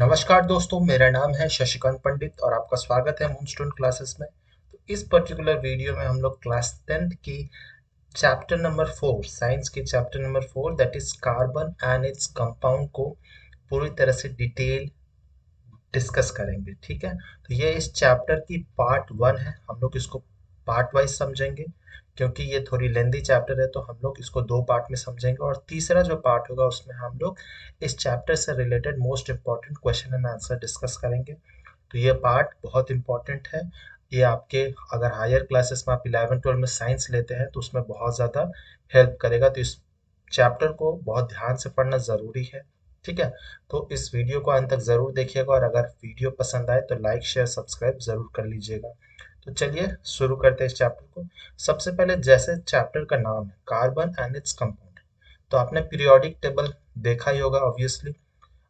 नमस्कार दोस्तों, मेरा नाम है शशिकांत पंडित और आपका स्वागत है मूनस्टोन क्लासेस में। तो इस पर्टिकुलर वीडियो में हम लोग क्लास 10th की चैप्टर नंबर 4 साइंस की chapter number 4 that is carbon and its compound को पूरी तरह से डिटेल डिस्कस करेंगे। ठीक है, तो ये इस चैप्टर की पार्ट 1 है। हम लोग इसको पार्ट वाइज समझेंगे क्योंकि ये थोड़ी लेंदी चैप्टर है, तो हम लोग इसको दो पार्ट में समझेंगे और तीसरा जो पार्ट होगा उसमें हम लोग इस चैप्टर से related most important question and answer discuss करेंगे। तो ये पार्ट बहुत इंपॉर्टेंट है। ये आपके अगर हायर क्लासेस में आप 11-12 में साइंस लेते हैं तो उसमें बहुत ज़्यादा हेल्प करेगा। तो इस चैप्टर को बहुत ध्यान से पढ़ना ज़रूरी है। ठीक है, तो इस वीडियो को अंत तक ज़रूर देखिएगा और अगर वीडियो पसंद आए तो लाइक शेयर सब्सक्राइब ज़रूर कर लीजिएगा। तो चलिए शुरू करते हैं इस चैप्टर को। सबसे पहले जैसे चैप्टर का नाम है कार्बन एंड इट्स कंपाउंड, तो आपने पीरियोडिक टेबल देखा ही होगा ऑब्वियसली।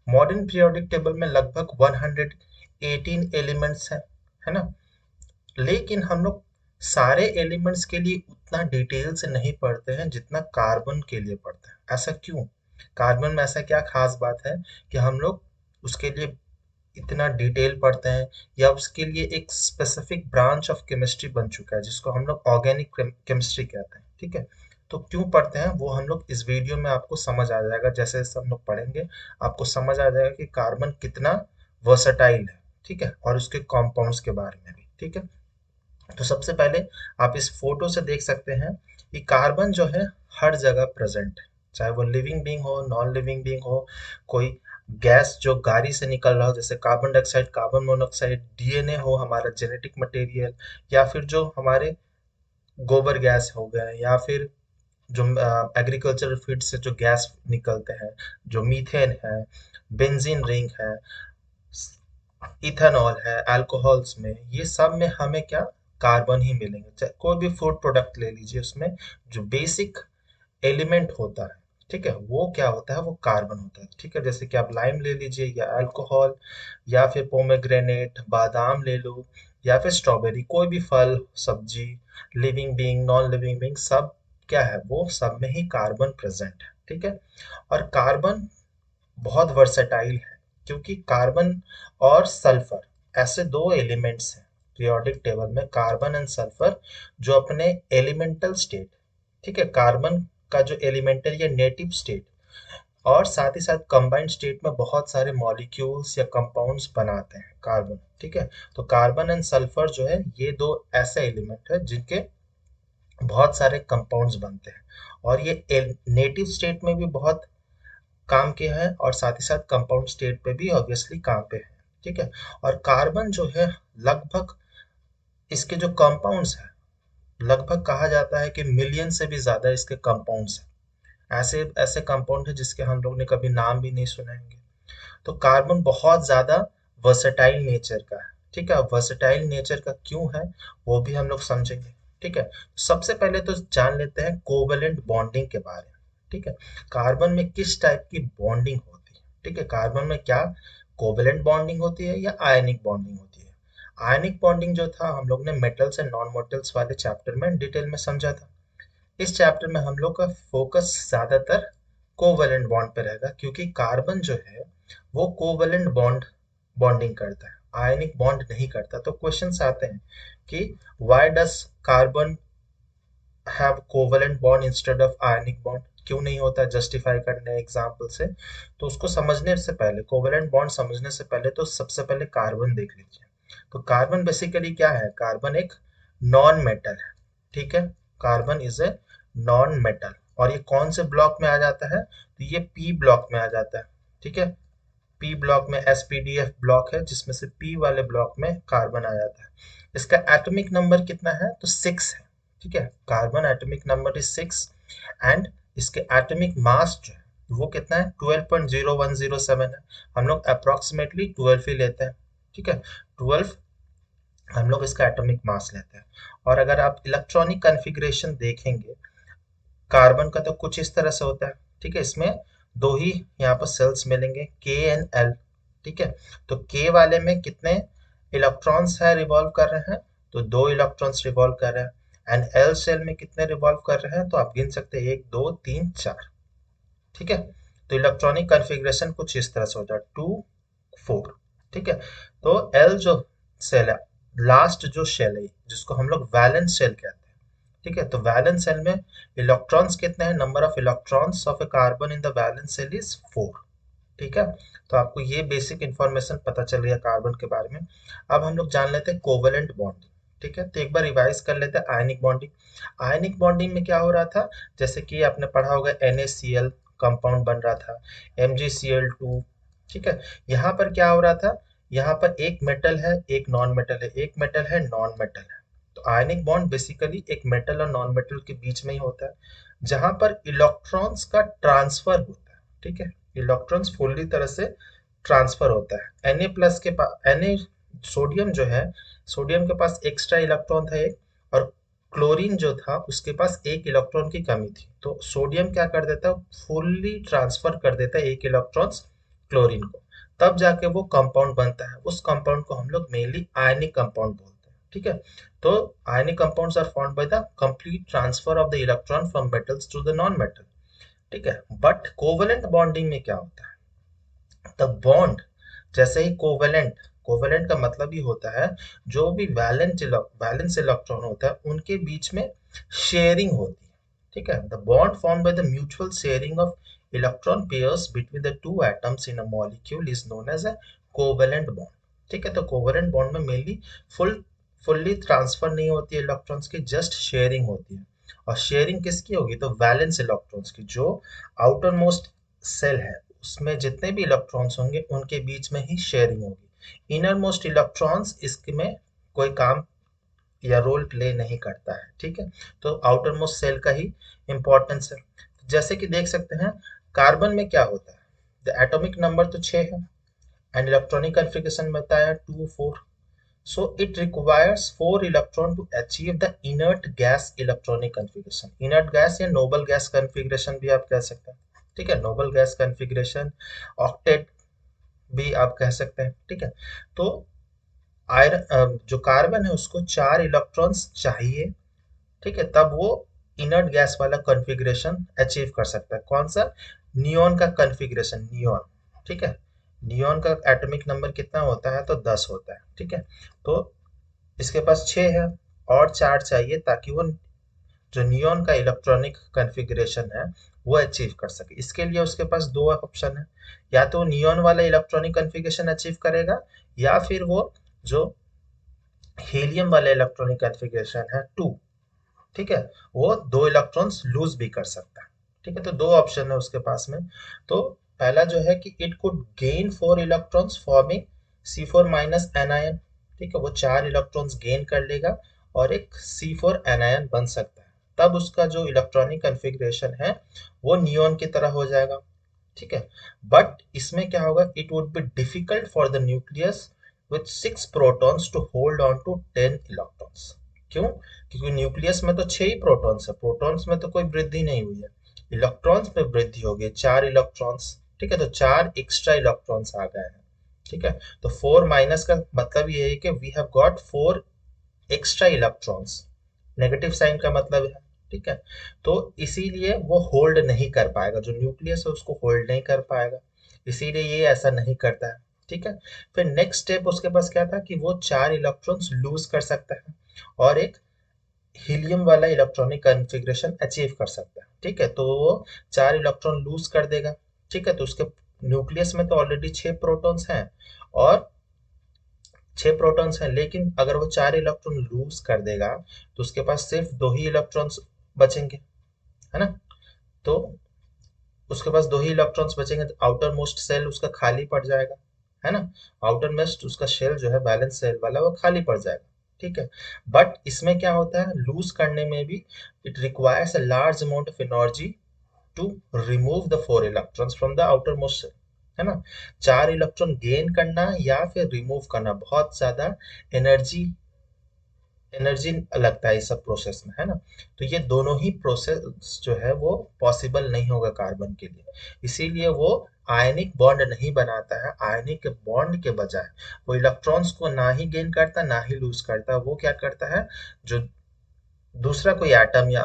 मॉडर्न पीरियोडिक टेबल में लगभग 118 एलिमेंट्स हैं, है ना। लेकिन हम लोग सारे एलिमेंट्स के लिए उतना डिटेल से नहीं पढ़ते हैं जितना कार्बन के लिए पढ़ते हैं। ऐसा क्यों? कार्बन में ऐसा क्या खास बात है कि हम लोग उसके लिए इतना डिटेल पढ़ते हैं, या उसके लिए एक स्पेसिफिक ब्रांच ऑफ केमिस्ट्री बन चुका है जिसको हम लोग ऑर्गेनिक केमिस्ट्री कहते हैं। ठीक है, तो क्यों पढ़ते हैं वो हम लोग इस वीडियो में आपको समझ आ जाएगा। जैसे जैसे हम लोग पढ़ेंगे आपको समझ आ जाएगा कि कार्बन कितना वर्सटाइल है। ठीक है, और उसके कॉम्पाउंड्स के बारे में भी। ठीक है, तो सबसे पहले आप इस फोटो से देख सकते हैं कि कार्बन जो है हर जगह प्रेजेंट है, चाहे वो लिविंग बीइंग हो, नॉन लिविंग बीइंग हो, कोई गैस जो गाड़ी से निकल रहा हो जैसे carbon dioxide, carbon monoxide, DNA हो हमारा जेनेटिक मटेरियल, या फिर जो हमारे गोबर गैस हो गए, या फिर जो एग्रीकल्चरल फीड से जो गैस निकलते हैं, जो मीथेन है, बेंजीन रिंग है, इथेनॉल है, अल्कोहल्स में, ये सब में हमें क्या कार्बन ही मिलेंगे। चाहे कोई भी फूड प्रोडक्ट ले लीजिए, उसमें जो बेसिक एलिमेंट होता है, ठीक है, वो क्या होता है, वो कार्बन होता है। ठीक है, जैसे कि आप लाइम ले लीजिए या अल्कोहल, या फिर पोमेग्रेनेट, बादाम ले लो, या फिर स्ट्रॉबेरी, कोई भी फल सब्जी, living being non living being, सब क्या है, वो सब में ही कार्बन प्रेजेंट है। ठीक है, और कार्बन बहुत वर्सेटाइल है क्योंकि कार्बन और सल्फर ऐसे दो एलिमेंट्स हैं पीरियोडिक टेबल में, कार्बन एंड सल्फर, जो अपने एलिमेंटल स्टेट, ठीक है, कार्बन का जो एलिमेंटल या नेटिव स्टेट और साथ ही साथ कंबाइंड स्टेट में बहुत सारे मॉलिक्यूल्स या कंपाउंड्स बनाते हैं कार्बन। ठीक है, तो कार्बन एंड सल्फर जो है ये दो ऐसे एलिमेंट है जिनके बहुत सारे कंपाउंड्स बनते हैं, और ये नेटिव स्टेट में भी बहुत काम के हैं और साथ ही साथ कंपाउंड स्टेट पे भी ऑब्वियसली काम पे है। ठीक है, और कार्बन जो है लगभग इसके जो कंपाउंड्स हैं, लगभग कहा जाता है कि मिलियन से भी ज्यादा इसके कंपाउंड्स हैं। ऐसे ऐसे कंपाउंड है जिसके हम लोग ने कभी नाम भी नहीं सुनेंगे। तो कार्बन बहुत ज्यादा वर्सेटाइल नेचर का है। ठीक है, वर्सेटाइल नेचर का क्यों है वो भी हम लोग समझेंगे। ठीक है, सबसे पहले तो जान लेते हैं कोवेलेंट बॉन्डिंग के बारे में। ठीक है, कार्बन में किस टाइप की बॉन्डिंग होती है। ठीक है, कार्बन में क्या कोवेलेंट बॉन्डिंग होती है या आयनिक बॉन्डिंग होती है। आयनिक बॉन्डिंग जो था हम लोग ने मेटल्स एंड नॉन मेटल्स वाले चैप्टर में डिटेल में समझा था। इस चैप्टर में हम लोग का फोकस ज्यादातर कोवेलेंट बॉन्ड पे रहेगा क्योंकि कार्बन जो है वो कोवेलेंट बॉन्डिंग करता है, आयनिक बॉन्ड नहीं करता। तो क्वेश्चंस आते हैं कि why does carbon have covalent bond instead of ionic bond, क्यों नहीं होता, जस्टिफाई करने एग्जांपल से। तो उसको समझने से पहले, कोवेलेंट बॉन्ड समझने से पहले, तो सबसे पहले कार्बन देख लीजिए। तो कार्बन बेसिकली क्या है, कार्बन एक नॉन मेटल है। ठीक है, carbon is a non metal, और ये कौन से ब्लॉक में आ जाता है, तो ये पी ब्लॉक में आ जाता है। ठीक है, पी ब्लॉक में एसपीडीएफ ब्लॉक है जिसमें से पी वाले ब्लॉक में कार्बन आ जाता है। इसका एटॉमिक नंबर कितना है, तो 6 है। ठीक है, carbon atomic number is 6, and इसके एटॉमिक मास जो है वो कितना है, 12.0107 है। हम लोग अप्रोक्सीमेटली 12 ही लेते हैं। ठीक है, 12 हम लोग इसका एटॉमिक मास लेते हैं। और अगर आप इलेक्ट्रॉनिक कॉन्फ़िगरेशन देखेंगे कार्बन का, तो कुछ इस तरह से होता है। ठीक है, इसमें दो ही यहाँ पर सेल्स मिलेंगे, के एंड एल। ठीक है, तो के वाले में कितने इलेक्ट्रॉन्स है रिवॉल्व कर रहे हैं, तो दो इलेक्ट्रॉन्स रिवॉल्व कर रहे हैं। एंड एल सेल में कितने रिवॉल्व कर रहे हैं, तो आप गिन सकते हैं 1 2 3 4। ठीक है, तो इलेक्ट्रॉनिक कॉन्फ़िगरेशन कुछ इस तरह से होता है, 2 4। ठीक है, तो एल जो सेल है, लास्ट जो शेल है जिसको हम लोग वैलेंस शेल कहते हैं। ठीक है, तो वैलेंस शेल में इलेक्ट्रॉन्स कितने हैं, number of electrons of a carbon in the valence shell is 4। ठीक है, तो आपको ये बेसिक इंफॉर्मेशन पता चल गया कार्बन के बारे में। अब हम लोग जान लेते हैं कोवेलेंट बॉन्डिंग। ठीक है, तो एक बार रिवाइज कर लेते हैं आयनिक बॉन्डिंग। आयनिक बॉन्डिंग में क्या हो रहा था, जैसे कि आपने पढ़ा होगा NaCl कंपाउंड बन रहा था, MgCl2। ठीक है, यहाँ पर क्या हो रहा था, यहाँ पर एक मेटल है एक नॉन मेटल है, एक मेटल है नॉन मेटल है। तो आयनिक बॉन्ड बेसिकली एक मेटल और नॉन मेटल के बीच में ही होता है, जहां पर इलेक्ट्रॉन्स का ट्रांसफर होता है। ठीक है, इलेक्ट्रॉन्स फुल्ली तरह से ट्रांसफर होता है। Na प्लस के पास सोडियम जो है, सोडियम के पास एक्स्ट्रा इलेक्ट्रॉन था एक, और क्लोरीन जो था उसके पास एक इलेक्ट्रॉन की कमी थी। तो सोडियम क्या कर देता है, फुल्ली ट्रांसफर कर देता है एक इलेक्ट्रॉन्स क्लोरीन को, तब जाके वो कंपाउंड बनता है। उस कंपाउंड को हम लोग मेनली आयनिक कंपाउंड बोलते हैं। ठीक है, तो ionic compounds are formed by the complete transfer of the electron from metals to the non metal. ठीक है, बट कोवेलेंट बॉन्डिंग में क्या होता है, द बॉन्ड जैसे ही कोवेलेंट, कोवेलेंट का मतलब ही होता है जो भी वैलेंस इलेक्ट्रॉन होता है उनके बीच में शेयरिंग होती है। ठीक है, the bond formed by the mutual sharing of electron pairs between the two atoms in a molecule is known as a covalent bond. ठीक है, तो कोवेलेंट बॉन्ड में मेनली फुल्ली ट्रांसफर नहीं होती है इलेक्ट्रॉन्स की, जस्ट शेयरिंग होती है। और शेयरिंग किसकी होगी, तो वैलेंस इलेक्ट्रॉन्स की। जो आउटर मोस्ट सेल है उसमें जितने भी इलेक्ट्रॉन्स होंगे उनके बीच में ही शेयरिंग होगी। इनर मोस्ट इलेक्ट्रॉन्स इसमें कोई काम या रोल प्ले नहीं करता है। ठीक है, तो आउटर मोस्ट सेल का ही इंपॉर्टेंस है। जैसे कि देख सकते हैं कार्बन में क्या होता है, द एटॉमिक नंबर तो 6 है, एंड इलेक्ट्रॉनिक कॉन्फ़िगरेशन बताया 2 4। So it requires 4 electron to achieve the inert gas electronic configuration. Inert gas या noble gas configuration भी आप कह सकते हैं। ठीक है, noble gas configuration, octet भी आप कह सकते हैं। ठीक है, तो आयरन जो कार्बन है उसको 4 इलेक्ट्रॉन्स चाहिए। ठीक है, तब वो इनर्ट गैस वाला कॉन्फ़िगरेशन अचीव कर सकता है। कौन सा, नियॉन का कॉन्फ़िगरेशन, नियॉन। ठीक है, नियॉन का एटॉमिक नंबर कितना होता है, तो 10 होता है। ठीक है, तो इसके पास 6 है और 4 चाहिए ताकि वो जो नियॉन का इलेक्ट्रॉनिक कॉन्फ़िगरेशन है वो अचीव कर सके। इसके लिए उसके पास दो ऑप्शन है, या तो नियॉन वाला इलेक्ट्रॉनिक कॉन्फ़िगरेशन अचीव करेगा, या फिर वो जो हीलियम वाला इलेक्ट्रॉनिक कॉन्फ़िगरेशन है 2। ठीक है, वो 2 इलेक्ट्रॉन्स लूज भी कर सकता है। ठीक है, तो दो ऑप्शन है उसके पास में। तो पहला जो है कि it could gain 4 electrons forming C4 minus anion. ठीक है, वो 4 इलेक्ट्रॉन्स गेन कर लेगा और एक C4 एनायन बन सकता है। तब उसका जो इलेक्ट्रॉनिक कॉन्फ़िगरेशन है वो नियॉन की तरह हो जाएगा। ठीक है, बट इसमें क्या होगा, it would be difficult for the nucleus with 6 protons to hold on to 10 electrons. क्यों, क्योंकि न्यूक्लियस में तो 6 ही प्रोटॉन्स है, प्रोटॉन्स में तो कोई वृद्धि नहीं हुई है, इलेक्ट्रॉन्स में वृद्धि हो गई 4 इलेक्ट्रॉन्स। ठीक है, तो 4 एक्स्ट्रा इलेक्ट्रॉन्स आ गए हैं। ठीक है, तो 4 माइनस का मतलब ये है कि we have got 4 extra electrons, negative sign का मतलब है। ठीक है, तो इसीलिए वो होल्ड नहीं कर पाएगा, जो न्यूक्लियस है उसको होल्ड नहीं कर पाएगा, इसीलिए ये ऐसा नहीं करता है। ठीक है, फिर नेक्स्ट स्टेप उसके पास क्या था कि वो 4 इलेक्ट्रॉन्स लूज कर सकता है और एक हीलियम वाला इलेक्ट्रॉनिक कॉन्फ़िगरेशन अचीव कर सकता है। ठीक है, तो वो 4 इलेक्ट्रॉन लूज कर देगा। ठीक है, तो उसके न्यूक्लियस में तो ऑलरेडी 6 प्रोटॉन्स हैं और 6 प्रोटॉन्स हैं, लेकिन अगर वो 4 इलेक्ट्रॉन लूज कर देगा तो उसके पास सिर्फ 2 ही इलेक्ट्रॉन्स बचेंगे, है ना। तो उसके पास 2 ही इलेक्ट्रॉन्स बचेंगे, तो आउटर मोस्ट सेल उसका खाली पड़ जाएगा, है ना। आउटर मोस्ट उसका शेल जो है बैलेंस सेल वाला वो खाली पड़ जाएगा। ठीक है, बट इसमें क्या होता है, लूज करने में भी it requires a large amount of energy to remove the 4 electrons from the outermost shell, है ना। 4 इलेक्ट्रॉन गेन करना या फिर रिमूव करना बहुत ज्यादा एनर्जी एनर्जी लगता है इस सब प्रोसेस में, है ना। तो ये दोनों ही प्रोसेस जो है वो पॉसिबल नहीं होगा कार्बन के लिए, इसीलिए वो आयनिक बॉन्ड नहीं बनाता है। आयनिक बॉन्ड के बजाय वो इलेक्ट्रॉन्स को ना ही गेन करता ना ही लूज करता, वो क्या करता है, जो दूसरा कोई एटम या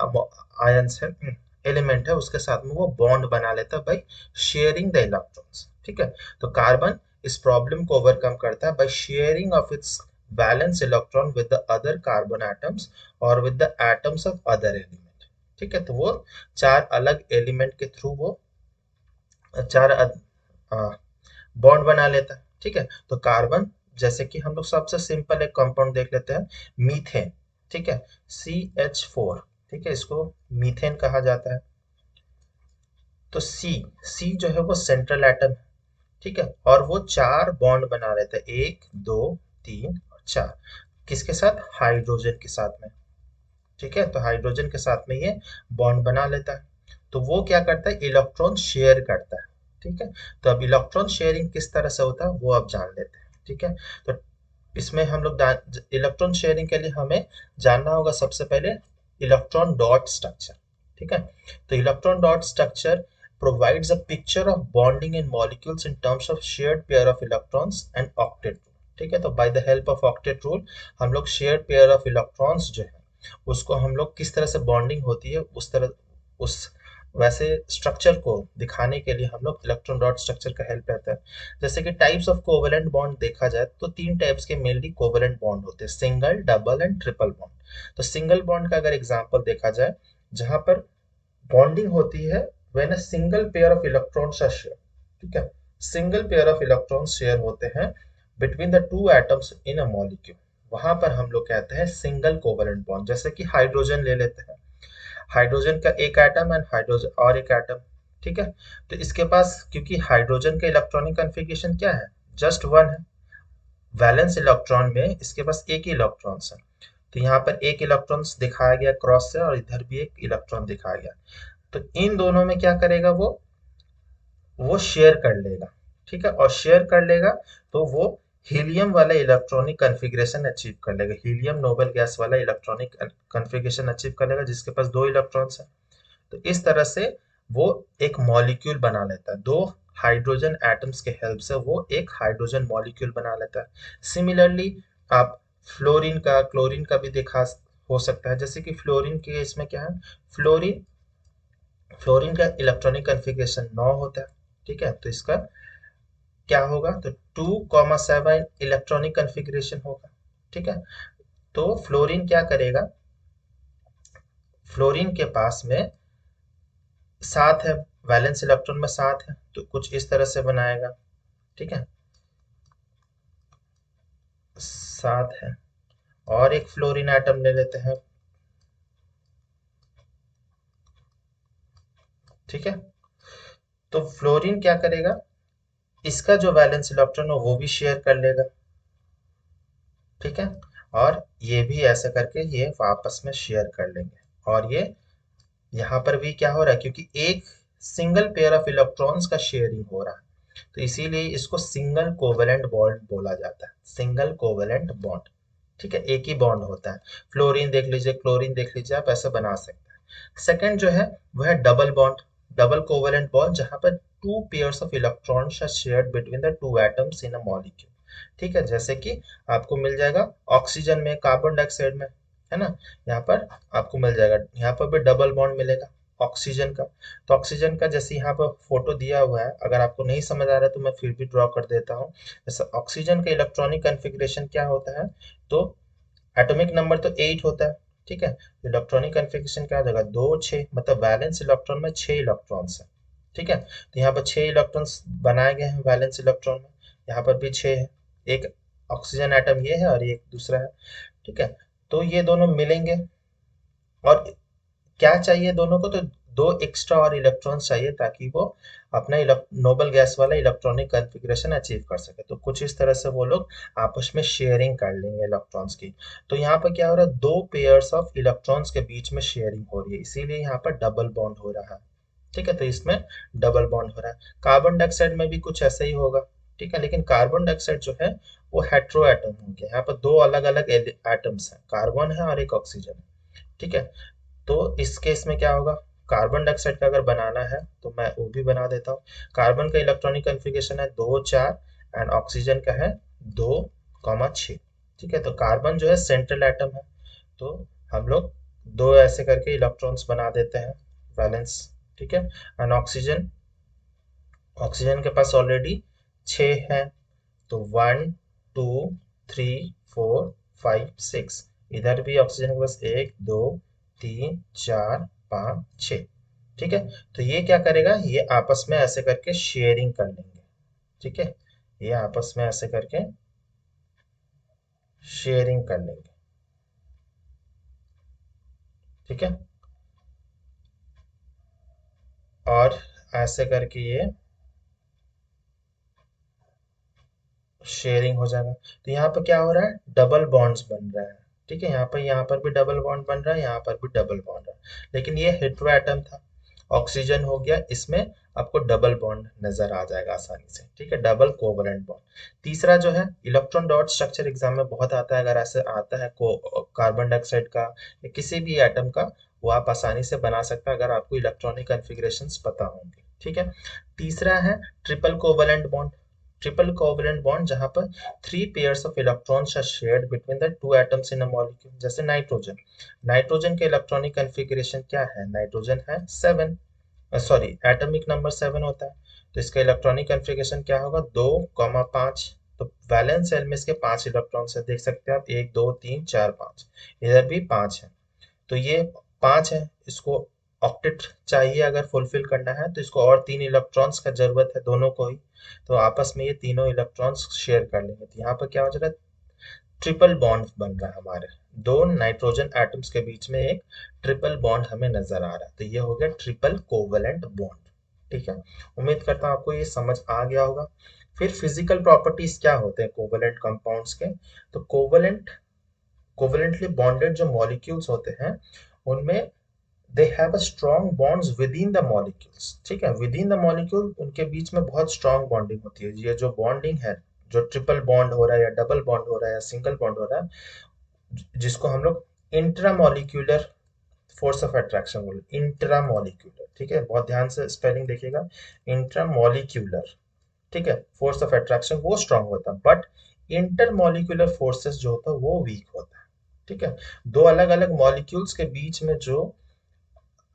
आयंस है, एलिमेंट है, उसके साथ में वो बॉन्ड बना लेता है बाई शेयरिंग द इलेक्ट्रॉन्स। ठीक है, तो कार्बन इस प्रॉब्लम को ओवरकम करता है by sharing of its valence electron with the other carbon atoms और with the atoms of other element. ठीक है, तो वो चार अलग एलिमेंट के थ्रू वो चार बॉन्ड बना लेता है। ठीक है, तो कार्बन, जैसे कि हम लोग सबसे सिंपल एक कंपाउंड देख लेते हैं, मीथेन। ठीक है, CH4। ठीक है, इसको मीथेन कहा जाता है। तो सी जो है वो सेंट्रल एटम है। ठीक है, और वो चार बॉन्ड बना लेते हैं, एक, दो, तीन और चार। किसके साथ? हाइड्रोजन के साथ में। ठीक है, तो हाइड्रोजन के साथ में ये बॉन्ड बना लेता है। तो वो क्या करता है? इलेक्ट्रॉन शेयर करता है। ठीक है, तो अब इलेक्ट्रॉन शेयरिंग किस तरह से होता है वो अब जान लेते हैं। ठीक है, तो इसमें हम लोग इलेक्ट्रॉन शेयरिंग के लिए हमें जानना होगा सबसे पहले इलेक्ट्रॉन डॉट स्ट्रक्चर। ठीक है, तो electron dot structure provides a picture of bonding in molecules in terms of shared pair of electrons and octet rule। ठीक है, तो by the help of octet rule हम लोग shared pair of electrons जो है उसको हम लोग किस तरह से बॉन्डिंग होती है उस तरह उस वैसे स्ट्रक्चर को दिखाने के लिए हम लोग इलेक्ट्रॉन डॉट स्ट्रक्चर का हेल्प लेते हैं। जैसे कि टाइप्स ऑफ कोवेलेंट बॉन्ड देखा जाए तो तीन टाइप्स के मेनली कोवेलेंट बॉन्ड होते हैं, single, double and triple bond. तो सिंगल बॉन्ड का अगर एग्जांपल देखा जाए, जहां पर बॉन्डिंग होती है when a single pair of electrons are share. ठीक है, single pair of electrons share होते हैं between the two atoms in a molecule, वहां पर हम लोग कहते हैं सिंगल कोवेलेंट बॉन्ड। जैसे कि हाइड्रोजन ले लेते हैं, हाइड्रोजन का एक एटम एंड हाइड्रोजन और एक एटम। ठीक है, तो इसके पास क्योंकि हाइड्रोजन का इलेक्ट्रॉनिक कॉन्फ़िगरेशन क्या है? जस्ट वन है। वैलेंस इलेक्ट्रॉन में इसके पास एक ही इलेक्ट्रॉन्स है, तो यहाँ पर एक इलेक्ट्रॉन्स दिखाया गया क्रॉस से और इधर भी एक इलेक्ट्रॉन दिखाया गया। तो इन दोनों में क्या करेगा वो शेयर कर लेगा। ठीक है, और शेयर कर लेगा तो वो हीलियम वाला इलेक्ट्रॉनिक कॉन्फ़िगरेशन अचीव कर लेगा, हीलियम नोबल गैस वाला इलेक्ट्रॉनिक कॉन्फ़िगरेशन अचीव कर लेगा जिसके पास दो इलेक्ट्रॉन्स हैं। तो इस तरह से वो एक मॉलिक्यूल बना लेता है, दो हाइड्रोजन एटम्स के हेल्प से वो एक हाइड्रोजन मॉलिक्यूल बना लेता है। सिमिलरली आप फ्लोरीन का, क्लोरीन का भी देखा हो सकता है। जैसे कि फ्लोरीन के इसमें क्या है, फ्लोरीन फ्लोरीन का इलेक्ट्रॉनिक कॉन्फ़िगरेशन 9 होता है। ठीक है, तो इसका क्या होगा, तो 2,7 इलेक्ट्रॉनिक कॉन्फ़िगरेशन होगा। ठीक है, तो फ्लोरीन क्या करेगा, फ्लोरीन के पास में 7 है, वैलेंस इलेक्ट्रॉन में 7 है, तो कुछ इस तरह से बनाएगा। ठीक है, 7 है। और एक फ्लोरीन एटम ले लेते हैं। ठीक है, तो फ्लोरीन क्या करेगा, इसका जो वैलेंस इलेक्ट्रॉन है वो भी शेयर कर लेगा। ठीक है, और ये भी ऐसे करके ये आपस में शेयर कर लेंगे। और ये यहाँ पर भी क्या हो रहा है, क्योंकि एक सिंगल पेयर ऑफ इलेक्ट्रॉन्स का शेयरिंग हो रहा है, तो इसीलिए इसको सिंगल कोवेलेंट बॉन्ड बोला जाता है, सिंगल कोवेलेंट बॉन्ड। ठीक है, एक ही बॉन्ड होता है। फ्लोरीन देख लीजिए, क्लोरीन देख लीजिए, आप ऐसे बना सकते हैं। सेकंड जो है वो है double bond, double covalent bond, जहां पर two pairs of electrons are shared between the two atoms in a molecule. ठीक है, जैसे कि आपको मिल जाएगा ऑक्सीजन में, कार्बन डाइऑक्साइड में, है ना, यहाँ पर आपको मिल जाएगा, यहाँ पर भी डबल बॉन्ड मिलेगा ऑक्सीजन का। तो ऑक्सीजन का जैसे यहाँ पर फोटो दिया हुआ है, अगर आपको नहीं समझ आ रहा है तो मैं फिर भी ड्रॉ कर देता हूँ। जैसे ऑक्सीजन का इलेक्ट्रॉनिक कॉन्फ़िगरेशन क्या होता है, तो एटॉमिक नंबर तो 8 होता है। ठीक है, इलेक्ट्रॉनिक कॉन्फ़िगरेशन क्या हो जाएगा, 2 6, मतलब वैलेंस इलेक्ट्रॉन में 6 इलेक्ट्रॉन्स है। ठीक है, तो यहाँ पर 6 इलेक्ट्रॉन्स बनाए गए हैं वैलेंस इलेक्ट्रॉन में, यहाँ पर भी 6 है। एक ऑक्सीजन एटम ये है और एक दूसरा है। ठीक है, तो ये दोनों मिलेंगे, और क्या चाहिए दोनों को, तो दो एक्स्ट्रा और इलेक्ट्रॉन्स चाहिए ताकि वो अपना नोबल गैस वाला इलेक्ट्रॉनिक कॉन्फ़िगरेशन अचीव कर सके। तो कुछ इस तरह से वो लोग आपस में शेयरिंग कर लेंगे इलेक्ट्रॉन्स की। तो यहाँ पर क्या हो रहा है, दो पेयर्स ऑफ इलेक्ट्रॉन्स के बीच में शेयरिंग हो रही है, इसीलिए यहाँ पर डबल बॉन्ड हो रहा है। ठीक है, तो इसमें डबल बॉन्ड हो रहा है। कार्बन डाइऑक्साइड में भी कुछ ऐसा ही होगा। ठीक है, लेकिन कार्बन डाइऑक्साइड जो है वो हेट्रो एटम होंगे, यहाँ पर दो अलग अलग एटम्स हैं, कार्बन है और एक ऑक्सीजन है। ठीक है, तो इस केस में क्या होगा, कार्बन डाइऑक्साइड का अगर बनाना है तो मैं वो भी बना देता हूँ। कार्बन का इलेक्ट्रॉनिक कॉन्फ़िगरेशन है 2 4 एंड ऑक्सीजन का है 2,6। ठीक है, तो कार्बन जो है सेंट्रल एटम है, तो हम लोग दो ऐसे करके इलेक्ट्रॉन्स बना देते हैं, वैलेंस। ठीक है, एंड ऑक्सीजन, ऑक्सीजन के पास ऑलरेडी 6 है, तो 1 2 3 4 5 6, इधर भी ऑक्सीजन के पास 1 2 3 4 5 6। ठीक है, तो ये क्या करेगा, ये आपस में ऐसे करके शेयरिंग कर लेंगे। ठीक है, ये आपस में ऐसे करके शेयरिंग कर लेंगे। ठीक है, और ऐसे करके ये शेयरिंग हो जाएगा। तो यहाँ पर क्या हो रहा है, डबल बॉन्ड्स बन रहा है। ठीक है, यहाँ पर भी डबल बॉन्ड बन रहा है, यहाँ पर भी डबल बॉन्ड है। लेकिन ये हेटेरो एटम था, ऑक्सीजन हो गया, इसमें आपको डबल बॉन्ड नजर आ जाएगा आसानी से। ठीक है, डबल कोवलेंट बॉन्ड। तीसरा जो है इलेक्ट्रॉन डॉट स्ट्रक्चर, एग्जाम में बहुत आता है, अगर ऐसे आता है कार्बन डाइऑक्साइड का या किसी भी एटम का, वो आप आसानी से बना सकते हैं अगर आपको इलेक्ट्रॉनिक कॉन्फ़िगरेशंस पता होंगे। ठीक है, तीसरा है triple covalent bond. Triple covalent bond जहां पर 3 pairs of electrons are shared between the 2 atoms in a molecule, जैसे नाइट्रोजन। नाइट्रोजन के इलेक्ट्रॉनिक कॉन्फ़िगरेशन क्या है, नाइट्रोजन है 7, सॉरी एटॉमिक नंबर 7 होता है। तो इसका इलेक्ट्रॉनिक कॉन्फ़िगरेशन क्या होगा, 2, 5। तो वैलेंस शेल में इसके 5 इलेक्ट्रॉन्स है, देख सकते हैं आप, 1 2 3 4 5, इधर भी 5 है। तो ये 5 है, इसको ऑक्टेट चाहिए अगर फुलफिल करना है, तो इसको और 3 इलेक्ट्रॉन्स का जरूरत है दोनों को ही। तो आपस में ये तीनों इलेक्ट्रॉन्स शेयर कर लेंगे, तो यहाँ पर क्या हो जा रहा है, ट्रिपल बॉन्ड बन रहा है हमारे दो नाइट्रोजन एटम्स के बीच में, एक ट्रिपल बॉन्ड हमें नजर आ रहा है। तो ये हो गया ट्रिपल कोवलेंट बॉन्ड। ठीक है, उम्मीद करता हूँ आपको ये समझ आ गया होगा। फिर फिजिकल प्रॉपर्टीज क्या होते हैं कोवलेंट कंपाउंड्स के, तो कोवलेंटली बॉन्डेड जो मॉलिक्यूल्स होते हैं, उनमें they have a strong bonds with in the molecules. ठीक है, विद इन द मॉलिक्यूल उनके बीच में बहुत स्ट्रॉन्ग बॉन्डिंग होती है। ये जो बॉन्डिंग है, जो ट्रिपल बॉन्ड हो रहा है या डबल बॉन्ड हो रहा है या सिंगल बॉन्ड हो रहा है, जिसको हम लोग इंट्रामोलिक्यूलर फोर्स ऑफ अट्रैक्शन बोले, इंट्रामोलिक्यूलर। ठीक है, बहुत ध्यान से स्पेलिंग देखिएगा, इंट्रामोलिक्यूलर। ठीक है, फोर्स ऑफ अट्रैक्शन वो स्ट्रांग होता है, बट इंटरमोलिक्यूलर फोर्सेस जो होता है वो वीक होता है। ठीक है, दो अलग अलग मॉलिक्यूल्स के बीच में जो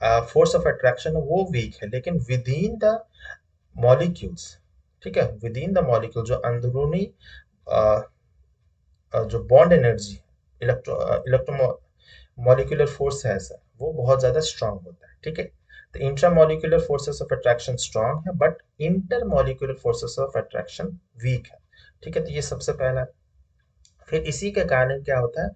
फोर्स ऑफ अट्रैक्शन है वो वीक है, लेकिन विद इन द मॉलिक्यूल्स, ठीक है, विद इन द मॉलिक्यूल जो अंदरूनी जो bond energy, electro molecular force है ऐसा, वो बहुत ज्यादा स्ट्रांग होता है। ठीक है, तो intra molecular forces of attraction strong है, but inter molecular forces of attraction weak है। ठीक है, तो ये सबसे पहला। फिर इसी के कारण क्या होता है,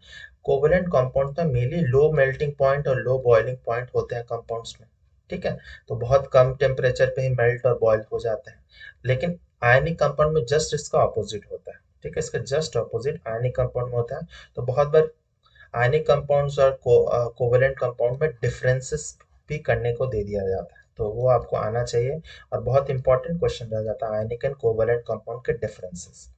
कोवलेंट कंपाउंड में मेनली लो मेल्टिंग पॉइंट और लो बॉइलिंग पॉइंट होते हैं कंपाउंड्स में। ठीक है, तो बहुत कम टेम्परेचर पे ही मेल्ट और बॉयल हो जाते हैं। लेकिन आयनिक कंपाउंड में जस्ट इसका ऑपोजिट होता है। ठीक है, इसका जस्ट ऑपोजिट आयनिक कंपाउंड में होता है। तो बहुत बार आयनिक कंपाउंड्स और कोवलेंट कंपाउंड में डिफरेंसेस भी करने को दे दिया जाता है, तो वो आपको आना चाहिए, और बहुत इंपॉर्टेंट क्वेश्चन रह जाता है आयनिक एंड कोवलेंट कंपाउंड के डिफरेंसेस।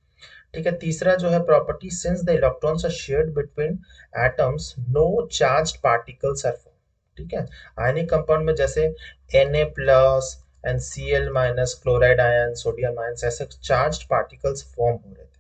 ठीक है, तीसरा जो है property, since the electrons are shared between atoms, no charged particles are form. ठीक है, आयनिक कंपाउंड में जैसे Na+ and Cl-, chloride ion, sodium ion, ऐसे चार्ज्ड पार्टिकल्स फॉर्म हो रहे थे।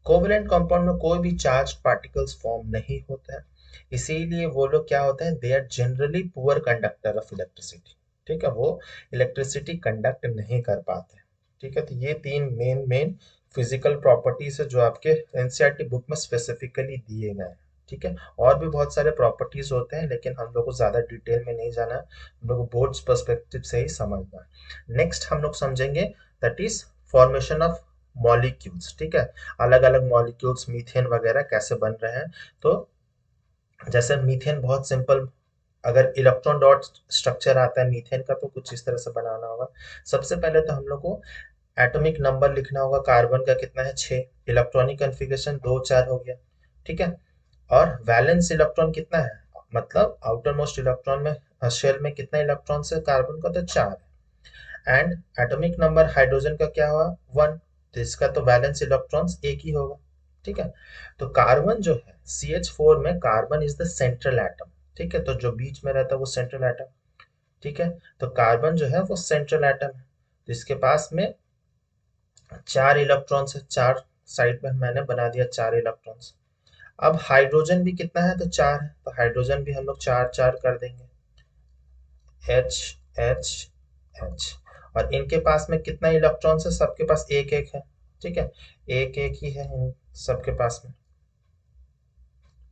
कोवलेंट कंपाउंड में कोई भी चार्ज पार्टिकल्स फॉर्म नहीं होता है, इसीलिए वो लोग क्या होते हैं, they are generally poor conductor of electricity. ठीक है, वो इलेक्ट्रिसिटी कंडक्ट नहीं कर पाते। ठीक है, तो ये तीन मेन मेन फिजिकल प्रॉपर्टीज है जो आपके एनसीईआरटी बुक में स्पेसिफिकली दिए गए हैं। ठीक है, और भी बहुत सारे प्रॉपर्टीज होते हैं, लेकिन हम लोग को ज्यादा डिटेल में नहीं जाना है, हम लोग को बोर्ड्स पर्सपेक्टिव से ही समझना है। नेक्स्ट हम लोग समझेंगे that is formation of molecules. ठीक है, अलग अलग मॉलिक्यूल्स, मीथेन वगैरह कैसे बन रहे हैं। तो जैसे मीथेन बहुत सिंपल, अगर इलेक्ट्रॉन डॉट स्ट्रक्चर आता है मीथेन का, तो कुछ इस तरह से बनाना होगा। सबसे पहले तो हम लोग को एटॉमिक नंबर लिखना होगा, कार्बन का कितना है, 6, इलेक्ट्रॉनिक कॉन्फ़िगरेशन 2 4 हो गया। ठीक है, और वैलेंस इलेक्ट्रॉन कितना है, मतलब आउटर मोस्ट इलेक्ट्रॉन में, शेल में कितना इलेक्ट्रॉन है कार्बन का, तो 4। एंड एटॉमिक नंबर हाइड्रोजन का क्या हुआ, 1, तो इसका तो वैलेंस इलेक्ट्रॉन्स एक ही होगा। ठीक है, तो कार्बन जो है CH4 में, carbon is the central atom. ठीक है, तो जो बीच में रहता है वो सेंट्रल एटम। ठीक है, तो कार्बन जो है वो सेंट्रल एटम है, तो इसके पास में 4 इलेक्ट्रॉन्स है, 4 साइड में मैंने बना दिया 4 इलेक्ट्रॉन्स। अब हाइड्रोजन भी कितना है, तो 4 है, तो हाइड्रोजन भी हम लोग 4 4 कर देंगे, H H H। और इनके पास में कितना इलेक्ट्रॉन्स है, सबके पास एक एक है, ठीक है, एक एक ही है इन सबके पास में।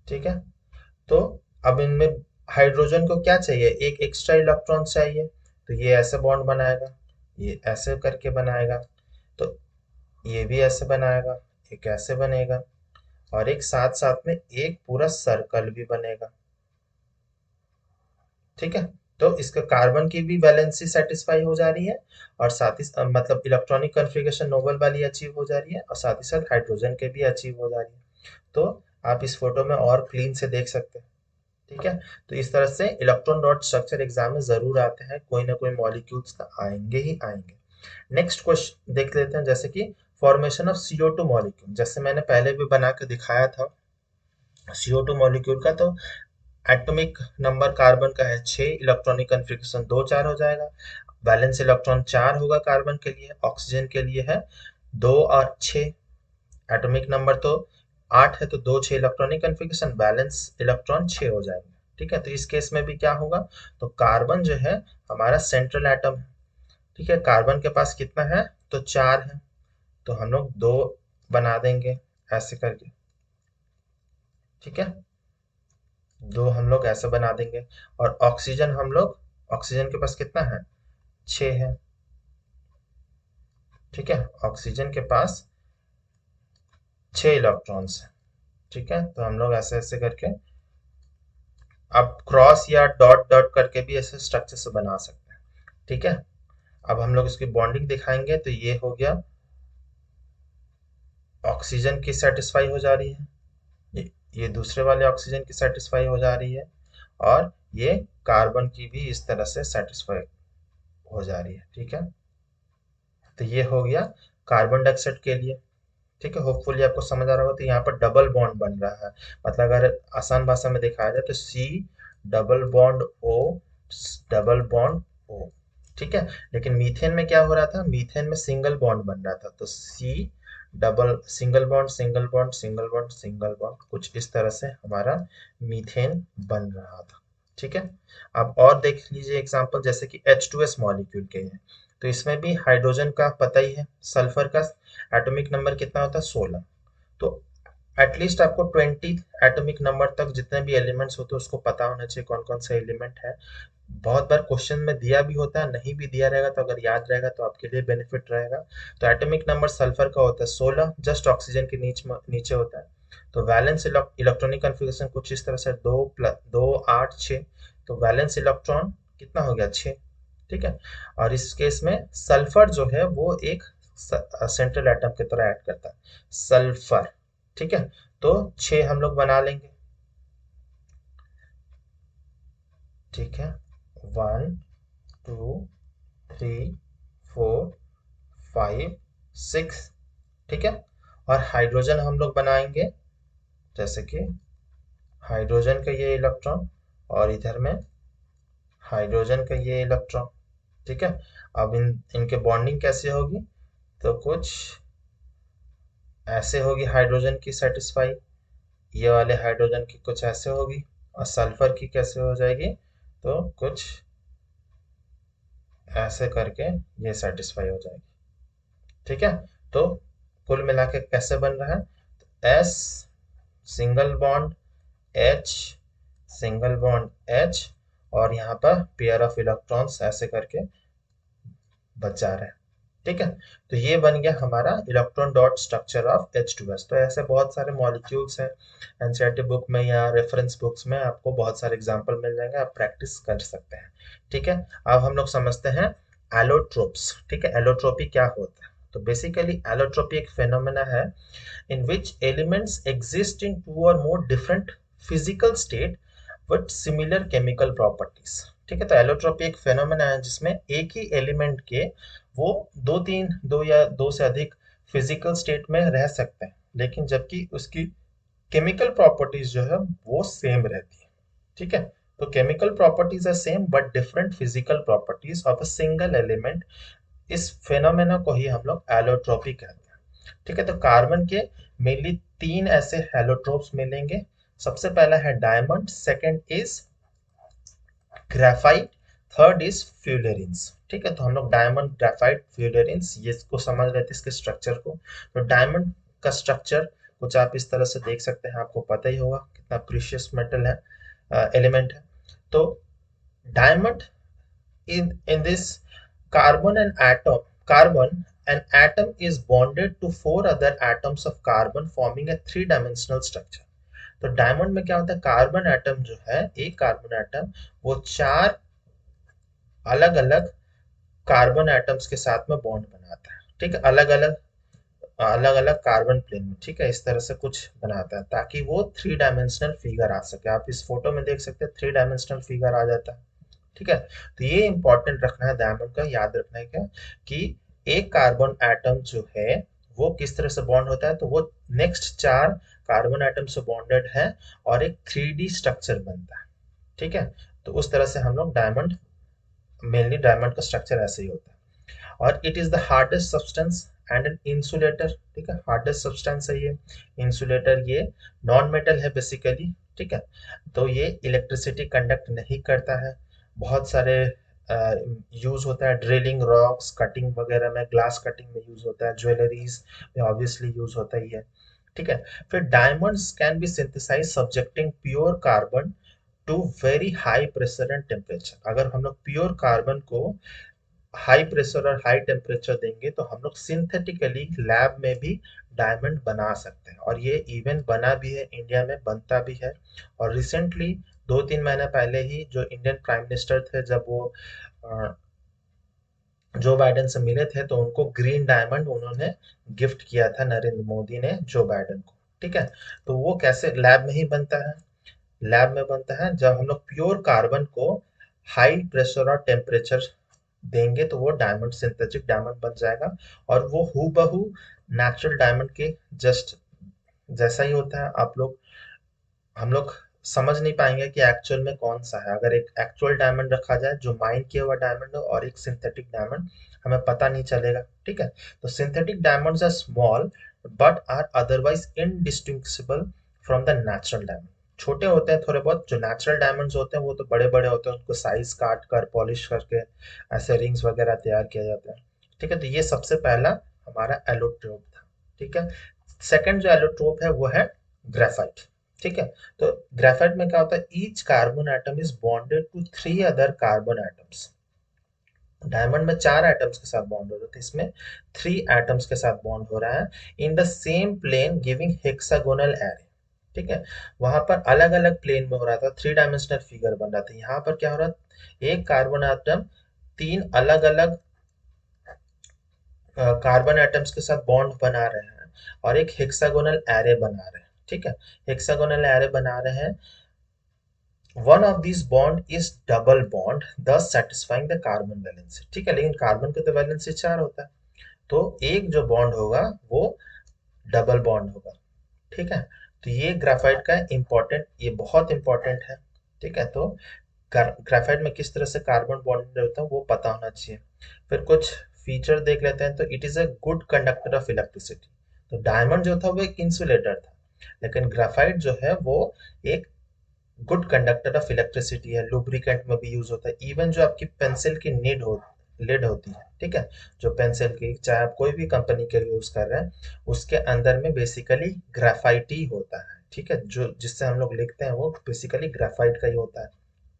ठीक है, तो अब इनमें हाइड्रोजन को क्या चाहिए, एक एक्स्ट्रा इलेक्ट्रॉन चाहिए, तो ये ऐसे बॉन्ड बनाएगा, ये ऐसे करके बनाएगा, तो ये भी ऐसे बनाएगा, एक ऐसे बनेगा, और एक साथ साथ में एक पूरा सर्कल भी बनेगा। ठीक है, तो इसका कार्बन की भी वैलेंसी सेटिस्फाई हो जा रही है, और साथ ही मतलब इलेक्ट्रॉनिक कॉन्फ़िगरेशन नोबल वाली अचीव हो जा रही है, और साथ ही साथ हाइड्रोजन के भी अचीव हो जा रही है। तो आप इस फोटो में और क्लीन से देख सकते हैं। ठीक है, तो इस तरह से इलेक्ट्रॉन डॉट स्ट्रक्चर एग्जाम में जरूर आते हैं, कोई ना कोई मॉलिक्यूल्स का आएंगे ही आएंगे। नेक्स्ट क्वेश्चन देख लेते हैं, जैसे कि फॉर्मेशन ऑफ CO2 मॉलिक्यूल, जैसे मैंने पहले भी बना के दिखाया था CO2 मॉलिक्यूल का, तो एटॉमिक नंबर कार्बन का है 6, इलेक्ट्रॉनिक कॉन्फ़िगरेशन 2 4 हो जाएगा, वैलेंस इलेक्ट्रॉन 4 होगा कार्बन के लिए, ऑक्सीजन के लिए है 2 और 6, एटॉमिक नंबर तो 8 है, तो 2 6 इलेक्ट्रॉनिक कॉन्फ़िगरेशन, बैलेंस इलेक्ट्रॉन 6 हो जाएंगे। ठीक है, तो इस केस में भी क्या होगा, तो कार्बन जो है हमारा सेंट्रल एटम है। ठीक है, कार्बन के पास कितना है, तो 4 है, तो हम लोग 2 बना देंगे ऐसे करके। ठीक है, 2 हम लोग ऐसे बना देंगे, और ऑक्सीजन हम लोग, ऑक्सीजन के पास कितना है, 6 है। ठीक है, ऑक्सीजन के पास 6 इलेक्ट्रॉन्स है। ठीक है, तो हम लोग ऐसे ऐसे करके, अब क्रॉस या डॉट डॉट करके भी ऐसे स्ट्रक्चर से बना सकते हैं। ठीक है, अब हम लोग इसकी बॉन्डिंग दिखाएंगे, तो ये हो गया, ऑक्सीजन की सेटिस्फाई हो जा रही है, ये दूसरे वाले ऑक्सीजन की सेटिस्फाई हो जा रही है, और ये कार्बन की भी इस तरह से सेटिस्फाई हो जा रही है। ठीक है, तो ये हो गया कार्बन डाइऑक्साइड के लिए। ठीक है, होपफुली आपको समझ आ रहा होगा, तो यहाँ पर डबल बॉन्ड बन रहा है, मतलब अगर आसान भाषा में दिखाया जाए तो C double bond O double bond O। ठीक है, लेकिन मीथेन में क्या हो रहा था, मीथेन में सिंगल बॉन्ड बन रहा था, तो C double single bond single bond single bond single bond, कुछ इस तरह से हमारा मीथेन बन रहा था। ठीक है, अब और देख लीजिए एग्जांपल, जैसे कि H2S मॉलिक्यूल के हैं, तो इसमें भी हाइड्रोजन का पता ही है, सल्फर का एटॉमिक नंबर कितना होता है, 16, तो एटलीस्ट आपको 20 एटॉमिक नंबर तक जितने भी एलिमेंट्स होते हैं उसको पता होना चाहिए कौन कौन से एलिमेंट है। बहुत बार क्वेश्चन में दिया भी होता है, नहीं भी दिया रहेगा, तो अगर याद रहेगा तो आपके लिए बेनिफिट रहेगा। तो एटॉमिक नंबर सल्फर का होता है 16, जस्ट ऑक्सीजन के नीचे होता है। तो वैलेंस इलेक्ट्रॉनिक कॉन्फ़िगरेशन कुछ इस तरह से 2 + 2 8 6, तो वैलेंस इलेक्ट्रॉन कितना हो गया, 6। ठीक है, और इस केस में सल्फर जो है वो एक सेंट्रल एटम की तरह ऐड करता है, सल्फर। ठीक है, तो 6 हम लोग बना लेंगे। ठीक है, 1 2 3 4 5 6। ठीक है, और हाइड्रोजन हम लोग बनाएंगे, जैसे कि हाइड्रोजन का ये इलेक्ट्रॉन, और इधर में हाइड्रोजन का ये इलेक्ट्रॉन। ठीक है, अब इनके बॉन्डिंग कैसे होगी, तो कुछ ऐसे होगी, हाइड्रोजन की सेटिस्फाई, ये वाले हाइड्रोजन की कुछ ऐसे होगी, और सल्फर की कैसे हो जाएगी, तो कुछ ऐसे करके ये सेटिस्फाई हो जाएगी। ठीक है, तो कुल मिला के कैसे बन रहा है, S single bond H single bond H, और यहाँ पर पेयर ऑफ इलेक्ट्रॉन्स ऐसे करके बच जा रहे हैं। ठीक है, तो ये बन गया हमारा electron dot structure of H2S। तो ऐसे बहुत सारे मॉलिक्यूल्स हैं, एनसीईआरटी बुक में या रेफरेंस बुक्स में आपको बहुत सारे एग्जांपल मिल जाएंगे, आप प्रैक्टिस कर सकते हैं। ठीक है, अब हम लोग समझते हैं एलोट्रोप्स। ठीक है, एलोट्रोपी क्या होता है, तो बेसिकली एलोट्रोपी एक फेनोमेना है in which elements exist in two or more different physical state with similar chemical properties। ठीक है, तो एलोट्रोपी एक फेनोमेना है जिसमें एक ही एलिमेंट के वो दो या दो से अधिक फिजिकल स्टेट में रह सकते हैं, लेकिन जबकि उसकी केमिकल प्रॉपर्टीज जो है वो सेम रहती है। ठीक है, तो chemical properties are same but different physical properties of a single element, इस फेनोमेना को ही हम लोग एलोट्रोपी कहते हैं। ठीक है, तो कार्बन के मेनली 3 ऐसे हेलोट्रोप्स मिलेंगे। सबसे पहला है diamond, second is graphite, third is fullerenes. ठीक है, तो हम लोग डायमंड, ग्रेफाइट, फ्यूलरिन्स ये इसको समझ रहे थे, इसके स्ट्रक्चर को। तो डायमंड का स्ट्रक्चर कुछ आप इस तरह से देख सकते हैं, आपको पता ही होगा कितना प्रीशियस मेटल है, एलिमेंट है। तो diamond, in this carbon and atom carbon an atom is bonded to four other atoms of carbon forming a three dimensional structure। तो डायमंड में क्या होता है, कार्बन एटम जो है, एक कार्बन एटम वो चार अलग अलग कार्बन एटम्स के साथ में बॉन्ड बनाता है। ठीक है, अलग अलग अलग अलग कार्बन प्लेन में, ठीक है, इस तरह से कुछ बनाता है ताकि वो थ्री डायमेंशनल फिगर आ सके। आप इस फोटो में देख सकते हैं थ्री डायमेंशनल फिगर आ जाता है। ठीक है, तो ये इंपॉर्टेंट रखना है डायमंड का, याद रखना है क्या कि एक कार्बन एटम जो है वो किस तरह से बॉन्ड होता है, तो वो नेक्स्ट चार कार्बन एटम से बॉन्डेड है और एक 3D स्ट्रक्चर बनता है। ठीक है, तो उस तरह से हम लोग डायमंड, मेनली डायमंड का स्ट्रक्चर ऐसे ही होता है। और it is the hardest substance and an insulator. ठीक है, हार्डेस्ट सब्सटेंस है ये, इंसुलेटर, ये नॉन मेटल है बेसिकली। ठीक है, तो ये इलेक्ट्रिसिटी कंडक्ट नहीं करता है। बहुत सारे यूज होता है, ड्रिलिंग, रॉक्स कटिंग वगैरह में, ग्लास कटिंग में यूज होता है, ज्वेलरीज में ऑब्वियसली यूज होता ही है। ठीक है, फिर diamonds can be synthesize subjecting pure carbon to very high pressure and temperature. अगर हम लोग प्योर कार्बन को हाई प्रेशर और हाई टेम्परेचर देंगे तो हम लोग सिंथेटिकली लैब में भी डायमंड बना सकते हैं, और ये इवन बना भी है, इंडिया में बनता भी है। और रिसेंटली 2-3 महीने पहले ही जो इंडियन प्राइम मिनिस्टर थे, जब वो जो बाइडेन से मिले थे, तो उनको ग्रीन डायमंड उन्होंने गिफ्ट किया था, नरेंद्र मोदी ने जो बाइडेन को। ठीक है, तो वो कैसे लैब में ही बनता है, लैब में बनता है जब हम लोग प्योर कार्बन को हाई प्रेशर और टेम्परेचर देंगे तो वो डायमंड, सिंथेटिक डायमंड बन जाएगा। और वो हूबहू नेचुरल डायमंड के जस्ट जैसा ही होता है। आप लोग, हम लोग समझ नहीं पाएंगे कि एक्चुअल में कौन सा है। अगर एक एक्चुअल डायमंड रखा जाए जो माइन किया हुआ डायमंड हो और एक सिंथेटिक डायमंड, हमें पता नहीं चलेगा। ठीक है, तो synthetic diamonds are small but are otherwise indistinguishable from the natural diamond. छोटे होते हैं थोड़े बहुत, जो नेचुरल डायमंड्स होते हैं वो तो बड़े बड़े होते हैं, उनको साइज काट कर पॉलिश करके ऐसे रिंग्स वगैरह तैयार किया जाता है। ठीक है, तो ये सबसे पहला हमारा एलोट्रोप था। ठीक है, सेकंड जो एलोट्रोप है वो है ग्रेफाइट। ठीक है, तो ग्रेफाइट में क्या होता है, each carbon atom is bonded to three other carbon atoms. Diamond में चार एटम्स के साथ बॉन्ड हो रहा था, इसमें थ्री एटम्स के साथ बॉन्ड हो रहा है in the same plane giving hexagonal array. ठीक है, वहां पर अलग अलग प्लेन में हो रहा था, थ्री डायमेंशनल फिगर बन रहा था। यहाँ पर क्या हो रहा था, एक कार्बन एटम तीन अलग अलग कार्बन एटम्स के साथ बॉन्ड बना रहे हैं और एक हेक्सागोनल एरे बना रहे हैं। ठीक है, हेक्सागोनल एरे बना रहे हैं। One of this bond is double bond दस सेटिस्फाइंग द कार्बन वैलेंसी। ठीक है, लेकिन कार्बन का तो वैलेंसी 4 होता है, तो एक जो बॉन्ड होगा वो डबल बॉन्ड होगा। ठीक है, तो ये ग्राफाइट का इम्पोर्टेंट, ये बहुत इंपॉर्टेंट है। ठीक है, तो ग्राफाइट में किस तरह से कार्बन बॉन्ड होता है वो पता होना चाहिए। फिर कुछ फीचर देख लेते हैं। तो it is a good conductor of electricity. तो डायमंड जो था वो एक इंसुलेटर था, लेकिन ग्राफाइट जो है वो एक गुड कंडक्टर ऑफ इलेक्ट्रिसिटी है, लुब्रिकेंट में भी यूज होता है। इवन जो आपकी पेंसिल की लिड होती है, ठीक है, जो पेंसिल की, चाहे आप कोई भी कंपनी के यूज कर रहे हैं, उसके अंदर में बेसिकली ग्राफाइट ही होता है। ठीक है, जो जिससे हम लोग लिखते हैं वो बेसिकली ग्राफाइट का ही होता है।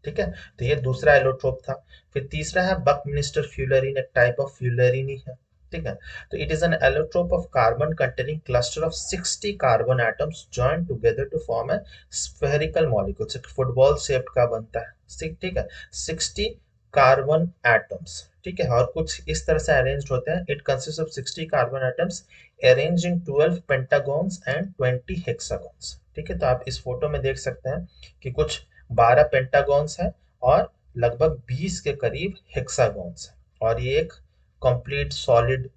ठीक है, तो ये दूसरा एलोट्रोप था। फिर तीसरा है बकमिनिस्टर फ्यूलरिन, एक टाइप ऑफ फ्यूलरिन ही है। ठीक है, तो it is an allotrope of carbon containing cluster of 60 carbon atoms joint together to form a spherical molecules. एक फुटबॉल शेप का बनता है। ठीक है, 60 कार्बन एटम्स। ठीक है, और कुछ इस तरह से अरेंज्ड होते हैं। It consist of 60 carbon atoms arranged in 12 pentagons and 20 hexagons. ठीक है, तो आप इस फोटो में देख सकते हैं कि कुछ 12 पेंटागॉन्स हैं और लगभग 20 के करीब हेक्सागॉन्स हैं। और ये एक complete solid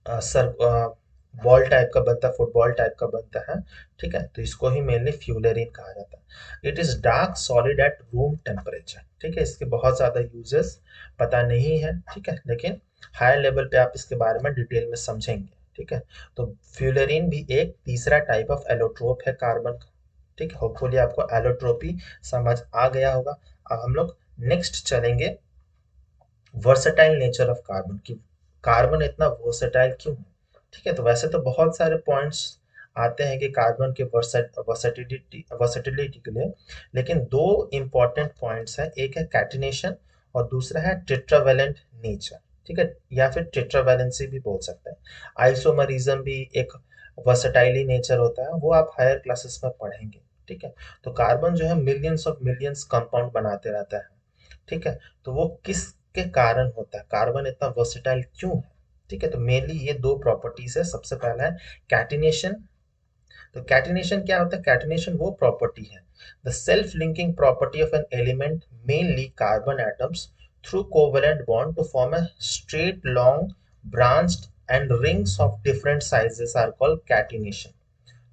sir ball type का बनता है, फुटबॉल टाइप का बनता है। ठीक है, तो इसको ही मेनली फ्यूलरिन कहा जाता है। It is dark solid at room temperature. ठीक है, इसके बहुत ज्यादा यूजेस पता नहीं है। ठीक है, लेकिन हाई लेवल पे आप इसके बारे में डिटेल में समझेंगे। ठीक है, तो फ्यूलरिन भी एक तीसरा टाइप ऑफ एलोट्रोप है कार्बन का। ठीक है, होपफुली आपको एलोट्रोपी समझ आ गया होगा। अब हम लोग नेक्स्ट चलेंगे वर्सेटाइल नेचर ऑफ कार्बन की, कार्बन इतना वर्सेटाइल क्यों है? ठीक है, तो वैसे तो बहुत सारे पॉइंट्स आते हैं कि कार्बन के वर्सेटिलिटी के लिए, लेकिन दो इंपॉर्टेंट पॉइंट्स हैं, एक है कैटिनेशन और दूसरा है टेट्रावेलेंट नेचर। ठीक है, या फिर टेट्रावेलेंसी भी बोल सकते हैं। आइसोमरिज्म भी एक वर्सेटाइली नेचर होता है, वो आप हायर क्लासेस में पढ़ेंगे। ठीक है, तो कार्बन जो है मिलियंस ऑफ मिलियंस कंपाउंड बनाते रहता है। ठीक है, तो वो किसके कारण होता है, कार्बन इतना वर्सेटाइल क्यों है? ठीक है, तो मेनली ये दो प्रॉपर्टीज है। सबसे पहला है कैटिनेशन। तो कैटिनेशन क्या होता है? कैटिनेशन वो प्रॉपर्टी है, the self linking property of an element, mainly carbon atoms, through covalent bond to form a straight long branched and rings of different sizes are called catenation.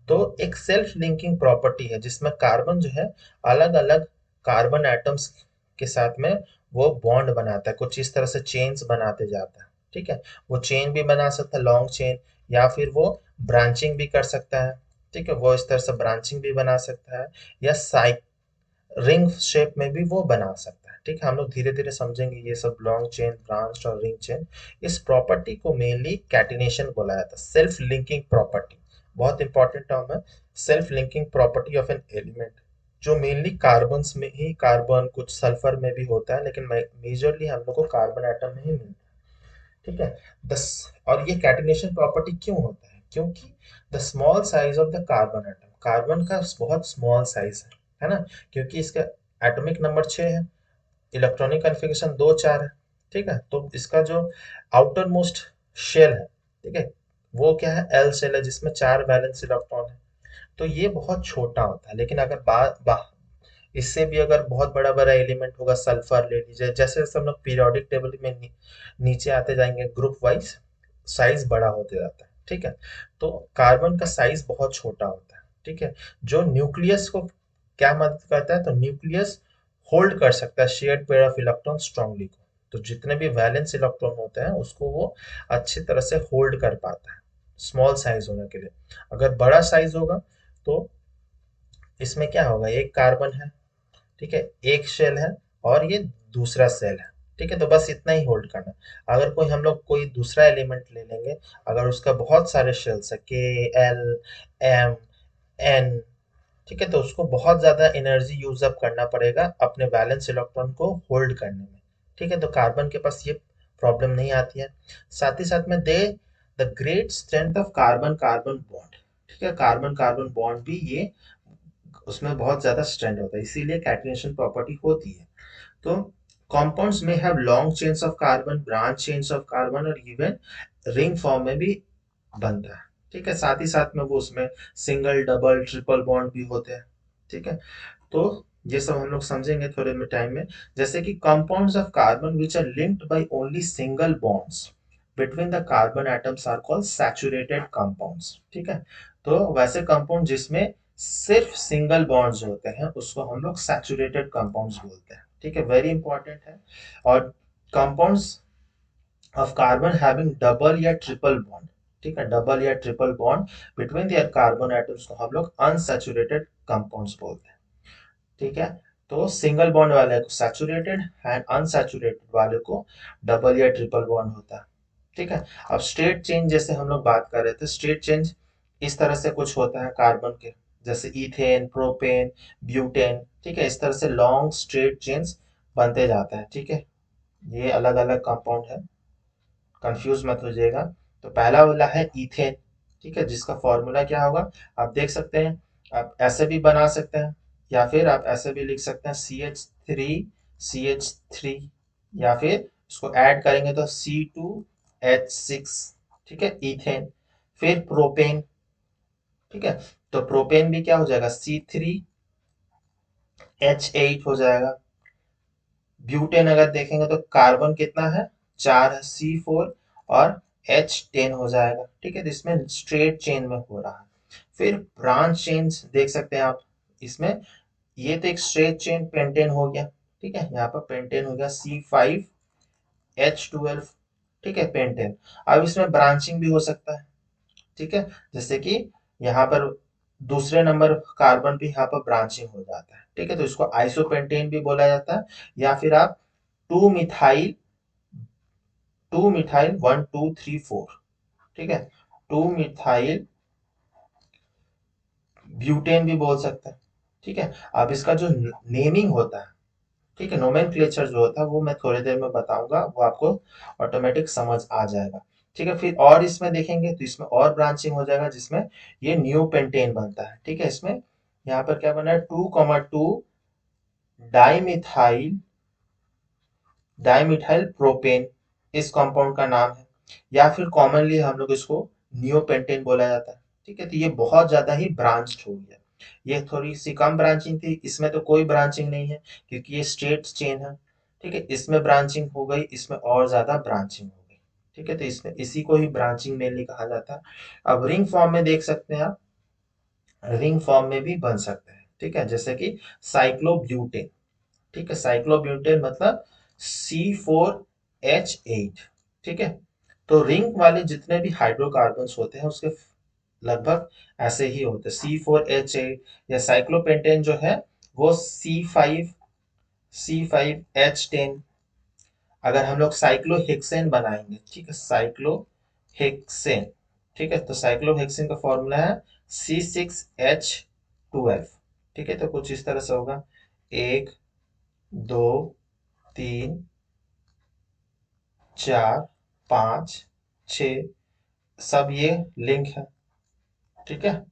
तो एक self linking property है जिसमें carbon जो है अलग अलग carbon atoms के साथ में वो बॉन्ड बनाता है, कुछ इस तरह से चेन्स बनाते जाता है। ठीक है, वो चेन भी बना सकता है, लॉन्ग चेन, या फिर वो ब्रांचिंग भी कर सकता है। ठीक है, वो इस तरह से ब्रांचिंग भी बना सकता है, या साइक रिंग शेप में भी वो बना सकता है। ठीक है, हम लोग धीरे धीरे समझेंगे ये सब लॉन्ग चेन, ब्रांच और रिंग चेन। इस प्रॉपर्टी को मेनली कैटिनेशन बोला जाता है, सेल्फ लिंकिंग प्रॉपर्टी। बहुत इंपॉर्टेंट टर्म है, self linking property of an element, जो मेनली कार्बन में ही, कार्बन कुछ सल्फर में भी होता है, लेकिन मेजरली हम लोग को कार्बन एटम में ही मिलता है। ठीक है, दस, और ये कैटिनेशन प्रॉपर्टी क्यों होता है? क्योंकि the small size of the carbon atom, carbon का बहुत स्मॉल साइज है ना, क्योंकि इसका एटॉमिक नंबर 6 है, इलेक्ट्रॉनिक कॉन्फ़िगरेशन 2 4 है। ठीक है, तो इसका जो आउटर मोस्ट शेल है, ठीक है, वो क्या है? एल शेल है, जिसमें 4 वैलेंस इलेक्ट्रॉन है। तो ये बहुत छोटा होता है, लेकिन अगर इससे भी अगर बहुत बड़ा बड़ा एलिमेंट होगा, सल्फर ले लीजिए, जैसे जैसे हम लोग पीरियोडिक टेबल में नीचे आते जाएंगे ग्रुप वाइज, साइज बड़ा होते जाता है। ठीक है, तो कार्बन का साइज बहुत छोटा होता है। ठीक है, जो न्यूक्लियस को क्या मदद करता है? तो न्यूक्लियस होल्ड कर सकता है shared pair of electron strongly को, तो जितने भी वैलेंस इलेक्ट्रॉन होते हैं उसको वो अच्छी तरह से होल्ड कर पाता है, स्मॉल साइज होने के लिए। अगर बड़ा साइज होगा तो इसमें क्या होगा? एक कार्बन है, ठीक है, एक शेल है, और ये दूसरा सेल है। ठीक है, तो बस इतना ही होल्ड करना है। अगर कोई हम लोग कोई दूसरा एलिमेंट ले लेंगे, अगर उसका बहुत सारे शेल्स है, के, एल, एम, एन, ठीक है, तो उसको बहुत ज्यादा एनर्जी यूज अप करना पड़ेगा अपने वैलेंस इलेक्ट्रॉन को होल्ड करने में। ठीक है, तो कार्बन के पास ये प्रॉब्लम नहीं आती है। साथ ही साथ में दे the great strength of carbon carbon bond, ठीक है, कार्बन कार्बन बॉन्ड भी ये उसमें बहुत ज्यादा स्ट्रेंथ होता है, इसीलिए कैटिनेशन प्रॉपर्टी होती है। तो compounds may have long chains of carbon, branch chains of carbon, और इवन रिंग फॉर्म में भी बनता है। ठीक है, साथ ही साथ में वो उसमें सिंगल, डबल, ट्रिपल बॉन्ड भी होते हैं। ठीक है, तो ये सब हम लोग समझेंगे थोड़े में टाइम में। जैसे कि compounds of carbon which are linked by only single bonds between the carbon atoms are called saturated compounds. ठीक है, तो वैसे कंपाउंड जिसमें सिर्फ सिंगल बॉन्ड्स होते हैं उसको हम लोग सैचुरेटेड कंपाउंड्स बोलते हैं। ठीक है, वेरी इंपॉर्टेंट है। और compounds of carbon having double या ट्रिपल बॉन्ड, ठीक है, डबल या triple bond between their carbon atoms को हम लोग अनसैचुरेटेड कंपाउंड्स बोलते हैं। ठीक है, तो सिंगल बॉन्ड वाले को सैचुरेटेड एंड अनसैचुरेटेड वाले को डबल या ट्रिपल बॉन्ड होता है। ठीक है, अब स्टेट चेंज जैसे हम लोग बात कर रहे थे, स्टेट चेंज इस तरह से कुछ होता है कार्बन के, जैसे इथेन, प्रोपेन, ब्यूटेन। ठीक है, इस तरह से लॉन्ग स्ट्रेट चेन्स बनते जाते हैं। ठीक है, ये अलग अलग कंपाउंड है, कंफ्यूज मत होइएगा। तो पहला वाला है इथेन। ठीक है, जिसका फॉर्मूला क्या होगा आप देख सकते हैं, आप ऐसे भी बना सकते हैं, या फिर आप ऐसे भी लिख सकते हैं, CH3 या फिर इसको ऐड करेंगे तो C2H6। ठीक है, इथेन। फिर प्रोपेन। ठीक है, तो प्रोपेन भी क्या हो जाएगा? C3H8 हो जाएगा। ब्यूटेन अगर देखेंगे तो कार्बन कितना है? 4 है, C4 और H10 हो जाएगा। ठीक है, तो इसमें स्ट्रेट चेन में हो रहा है। फिर ब्रांच चेन देख सकते हैं आप इसमें, ये तो एक स्ट्रेट चेन पेंटेन हो गया। ठीक है, यहाँ पर पेंटेन हो गया C5H12। ठीक है, पेंटेन। अब इसमें ब्रांचिंग भी हो सकता है। ठीक है, जैसे कि यहाँ पर दूसरे नंबर कार्बन भी यहाँ पर ब्रांचिंग हो जाता है। ठीक है, तो इसको आइसोपेंटेन भी बोला जाता है, या फिर आप 2 मिथाइल टू मिथाइल 1 2 3 4, ठीक है, टू मिथाइल ब्यूटेन भी बोल सकते हैं, ठीक है। अब इसका जो नेमिंग होता है, ठीक है, नोमेनक्लेचर जो होता है वो मैं थोड़ी देर में बताऊंगा, वो आपको ऑटोमेटिक समझ आ जाएगा, ठीक है। फिर और इसमें देखेंगे तो इसमें और ब्रांचिंग हो जाएगा, जिसमें ये न्यू पेंटेन बनता है, ठीक है। इसमें यहाँ पर क्या बना है, 2,2 डाइमिथाइल डाइमिथाइल प्रोपेन इस कंपाउंड का नाम है, या फिर कॉमनली हम लोग इसको नियोपेंटेन बोला जाता है, ठीक है। तो ये बहुत ज्यादा ही ब्रांच्ड हो गया, ये थोड़ी सी कम ब्रांचिंग थी, इसमें तो कोई ब्रांचिंग नहीं है क्योंकि ये स्ट्रेट चेन है, ठीक है। इसमें ब्रांचिंग हो गई, इसमें और ज्यादा ब्रांचिंग हो गई, ठीक है। तो इसमें इसी को ही ब्रांचिंग मेनली कहा जाता है। अब रिंग फॉर्म में देख सकते हैं आप, रिंग फॉर्म में भी बन सकते हैं, ठीक है, जैसे कि साइक्लोब्यूटेन, ठीक है, साइक्लोब्यूटेन मतलब C4H8, ठीक है। तो रिंग वाले जितने भी हाइड्रोकार्बन्स होते हैं उसके लगभग ऐसे ही होते हैं, C4H8, या साइक्लोपेंटेन जो है वो C5H10। अगर हम लोग साइक्लोहेक्सेन बनाएंगे, ठीक है, साइक्लोहेक्सेन, ठीक है, तो साइक्लोहेक्सेन का फॉर्मूला है C6H12, ठीक है। तो कुछ इस तरह से होगा, 1 2 3 4 5 6, सब ये लिंक है, ठीक है।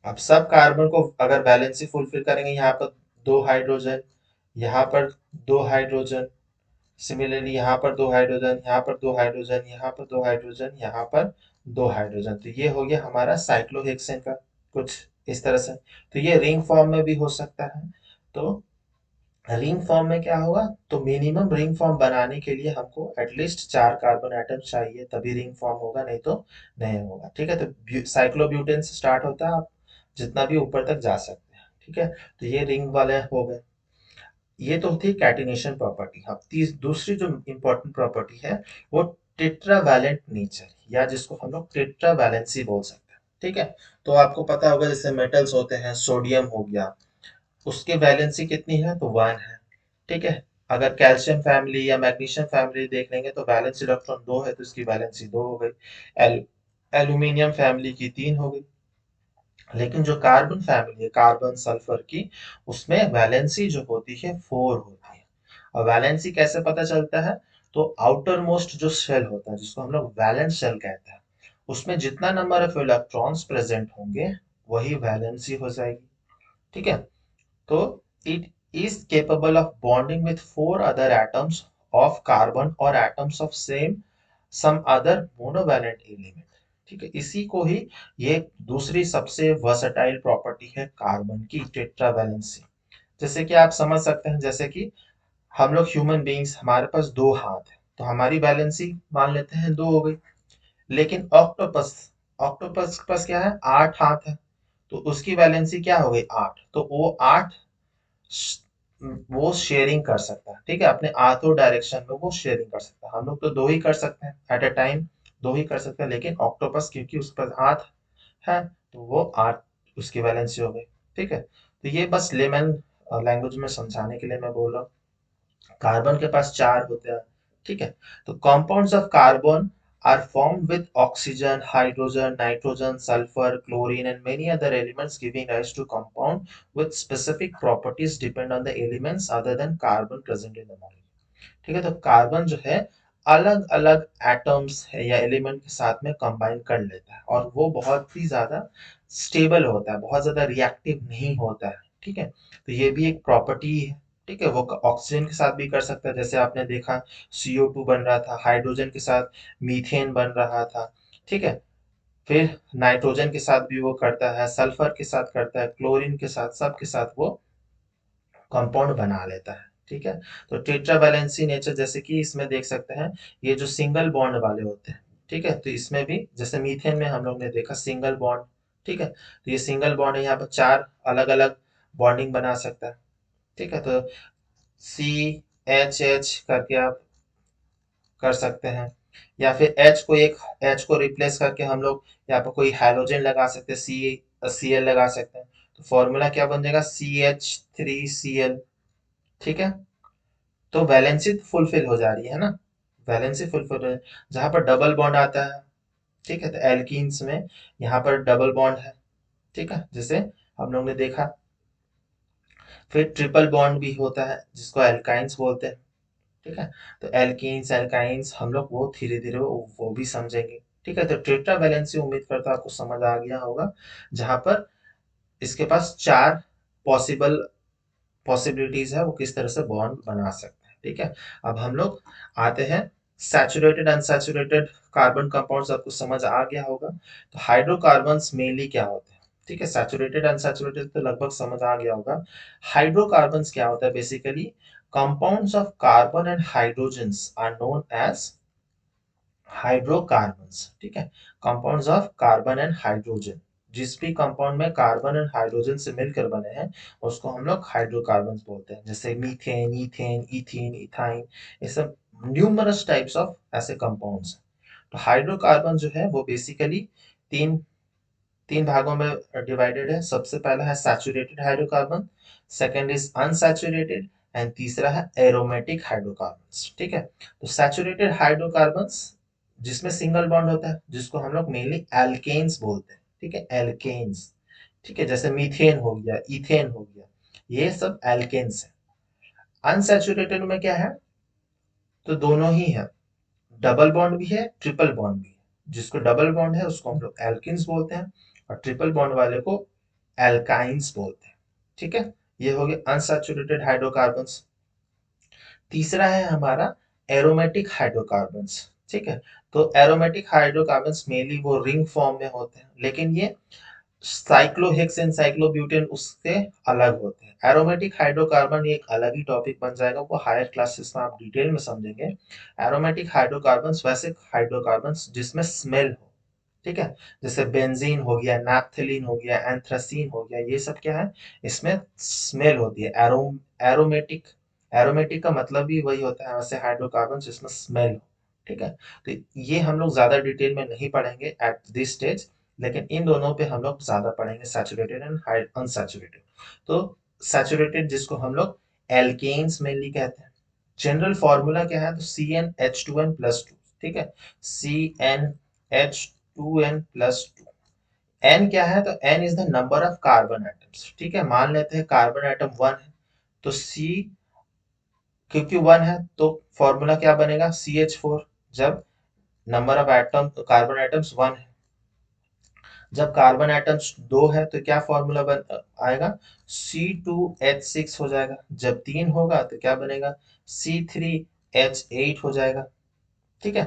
अब सब कार्बन को अगर वैलेंसी फुलफिल करेंगे, यहाँ पर 2 हाइड्रोजन, यहाँ पर 2 हाइड्रोजन, सिमिलरली यहाँ पर 2 हाइड्रोजन, यहाँ पर 2 हाइड्रोजन, यहाँ पर 2 हाइड्रोजन, यहाँ पर 2 हाइड्रोजन, तो ये हो गया हमारा साइक्लोहेक्सेन का, कुछ इस तरह से। तो ये रिंग फॉर्म में भी हो सकता है। तो रिंग फॉर्म में क्या होगा, तो मिनिमम रिंग फॉर्म बनाने के लिए हमको एटलीस्ट 4 कार्बन एटम चाहिए, तभी रिंग फॉर्म होगा, नहीं तो नहीं होगा, ठीक है। तो साइक्लोब्यूटेन से स्टार्ट होता है, आप जितना भी ऊपर तक जा सकते हैं, ठीक है। तो ये रिंग वाले हो गए, ये तो होती है कैटिनेशन प्रॉपर्टी। अब दूसरी जो इंपॉर्टेंट प्रॉपर्टी है वो टेट्रावैलेंट नेचर, या जिसको हम लोग टेट्रावैलेंसी बोल सकते हैं, ठीक है। तो आपको पता होगा जैसे मेटल्स होते हैं, सोडियम हो गया, उसकी वैलेंसी कितनी है, तो 1 है, ठीक है। अगर कैल्शियम फैमिली या मैग्नीशियम फैमिली देख लेंगे तो वैलेंस इलेक्ट्रॉन 2 है, तो इसकी वैलेंसी 2 हो गई। एल्यूमिनियम फैमिली की 3 हो गई। लेकिन जो कार्बन फैमिली है, कार्बन सल्फर की, उसमें वैलेंसी जो होती है 4 होती है। और वैलेंसी कैसे पता चलता है, तो आउटर मोस्ट जो शेल होता है जिसको हम लोग वैलेंस शेल कहते हैं, उसमें जितना नंबर ऑफ इलेक्ट्रॉन्स प्रेजेंट होंगे वही वैलेंसी हो जाएगी, ठीक है। तो it is capable of bonding with 4 other atoms of carbon or atoms of some other monovalent element, ठीक है। इसी को ही ये दूसरी सबसे वर्सटाइल प्रॉपर्टी है कार्बन की, टेट्रावैलेंसी। जैसे कि आप समझ सकते हैं, जैसे कि हम लोग ह्यूमन बीइंग्स, हमारे पास 2 हाथ है, तो हमारी वैलेंसी मान लेते हैं 2 हो गई। लेकिन ऑक्टोपस, ऑक्टोपस के पास क्या है, 8 हाथ है, तो उसकी वैलेंसी क्या हो गई, 8। तो वो 8 वो शेयरिंग कर सकता है, ठीक है, अपने आठों डायरेक्शन में वो शेयरिंग कर सकता है। हम लोग तो 2 ही कर सकते हैं एट अ टाइम, 2 ही कर सकते हैं, लेकिन ऑक्टोपस क्योंकि उस पर 8 है तो वो 8 उसकी वैलेंसी हो गई, ठीक है। तो ये बस लेमन लैंग्वेज में समझाने के लिए मैं बोल रहा हूँ। कार्बन के पास 4 होते हैं, ठीक है। तो compounds of carbon are formed with oxygen, hydrogen, nitrogen, sulfur, chlorine, and many other elements, giving rise to compound with specific properties depend on the elements other than carbon present in the molecule, ठीक है। तो carbon जो है अलग अलग atoms है या element के साथ में कंबाइन कर लेता है, और वो बहुत ही ज्यादा स्टेबल होता है, बहुत ज्यादा रिएक्टिव नहीं होता है, ठीक है। तो ये भी एक प्रॉपर्टी है, ठीक है। वो ऑक्सीजन के साथ भी कर सकता है, जैसे आपने देखा CO2 बन रहा था, हाइड्रोजन के साथ मीथेन बन रहा था, ठीक है। फिर नाइट्रोजन के साथ भी वो करता है, सल्फर के साथ करता है, क्लोरीन के साथ, सबके साथ वो कंपाउंड बना लेता है, ठीक है। तो टेट्रावैलेंसी नेचर जैसे कि इसमें देख सकते हैं, ये जो सिंगल बॉन्ड वाले होते हैं, ठीक है, तो इसमें भी जैसे मीथेन में हम लोग ने देखा सिंगल बॉन्ड, ठीक है। तो ये सिंगल बॉन्ड है, यहाँ पर 4 अलग अलग बॉन्डिंग बना सकता है, ठीक है। तो CHH करके आप कर सकते हैं, या फिर H को रिप्लेस करके हम लोग यहाँ पर कोई हैलोजन लगा सकते हैं, Cl लगा सकते हैं। तो फॉर्मूला क्या बन जाएगा, CH3Cl, ठीक है। तो वैलेंसी फुलफिल हो जा रही है ना, वैलेंसी फुलफिल है। जहां पर डबल बॉन्ड आता है, ठीक है, तो एल्कीन्स में यहाँ पर डबल बॉन्ड है, ठीक है, जैसे हम लोग ने देखा। फिर ट्रिपल बॉन्ड भी होता है जिसको एल्काइंस बोलते हैं, ठीक है। तो एल्कीन्स एल्काइंस हम लोग वो धीरे धीरे वो भी समझेंगे, ठीक है। तो टेट्रा वैलेंसी उम्मीद करता हूं आपको समझ आ गया होगा, जहां पर इसके पास चार पॉसिबल पॉसिबिलिटीज है वो किस तरह से बॉन्ड बना सकते हैं, ठीक है। अब हम लोग आते हैं सैचुरेटेड अनसैचुरेटेड कार्बन कंपाउंड्स, आपको समझ आ गया होगा। तो हाइड्रोकार्बन्स मेनली क्या होते हैं, ठीक है। सैचुरेटेड अनसैचुरेटेड तो लगभग समझ आ गया होगा। हाइड्रोकार्बन्स क्या होता है, basically compounds of carbon and hydrogens are known as hydrocarbons, ठीक है। Compounds of carbon and hydrogen, जिस भी कंपाउंड में कार्बन एंड हाइड्रोजन से मिलकर बने हैं उसको हम लोग हाइड्रोकार्बन्स बोलते हैं, जैसे मीथेन, ईथेन, इथीन, इथाइन, ये सब न्यूमरस टाइप्स ऑफ ऐसे कंपाउंड्स हैं। तो हाइड्रोकार्बन जो है वो बेसिकली तीन तीन भागों में डिवाइडेड है। सबसे पहला है saturated hydrocarbon, second is unsaturated, and तीसरा है एरोमेटिक हाइड्रोकार्बन्स, ठीक है। तो सैचुरेटेड हाइड्रोकार्बन्स जिसमें सिंगल बॉन्ड होता है, जिसको हम लोग मेनली एल्केन्स बोलते हैं, ठीक है, एल्केन्स, ठीक है, जैसे मीथेन हो गया, इथेन हो गया, ये सब एल्केन्स है। अनसैचुरेटेड में क्या है, तो दोनों ही है, डबल बॉन्ड भी है, ट्रिपल बॉन्ड भी है। जिसको डबल बॉन्ड है उसको हम लोग एल्किन्स बोलते हैं, और ट्रिपल बॉन्ड वाले को एल्काइंस बोलते हैं, ठीक है। ये हो गए अनसैचुरेटेड हाइड्रोकार्बन्स। तीसरा है हमारा एरोमेटिक हाइड्रोकार्बन्स, ठीक है। तो एरोमेटिक हाइड्रोकार्बन्स मेनली वो रिंग फॉर्म में होते हैं, लेकिन ये साइक्लोहेक्सेन साइक्लोब्यूटेन उससे अलग होते हैं। एरोमेटिक हाइड्रोकार्बन एक अलग ही टॉपिक बन जाएगा, वो हायर क्लासेस में आप डिटेल में समझेंगे। एरोमेटिक हाइड्रोकार्बन्स वैसे हाइड्रोकार्बन्स जिसमें स्मेल हो, ठीक है, जैसे बेंजीन हो गया, नैप्थलीन हो गया, एंथ्रासीन हो गया, ये सब क्या है, इसमें स्मेल होती है। एरोमेटिक एरोमेटिक का मतलब भी वही होता है वैसे हाइड्रोकार्बन जिसमें स्मेल हो, ठीक है। तो ये हम लोग ज्यादा डिटेल में नहीं पढ़ेंगे एट दिस स्टेज, लेकिन इन दोनों पे हम लोग ज्यादा पढ़ेंगे, सैचुरेटेड एंड अनसैचुरेटेड। तो सैचुरेटेड जिसको हम लोग एल्केन्स मेनली कहते हैं। जनरल फॉर्मूला क्या है, तो CnH2n+2, ठीक है, CnH2n+2। एन क्या है, तो n is the number of carbon atoms, ठीक है। मान लेते हैं कार्बन एटम 1 है, तो सी, क्योंकि 1 है तो फॉर्मूला क्या बनेगा, CH4। जब number of atom carbon atoms 1 है, जब कार्बन एटम्स 2 है तो क्या फॉर्मूला बन आएगा, C2H6 हो जाएगा। जब 3 होगा तो क्या बनेगा, C3H8 हो जाएगा, ठीक है।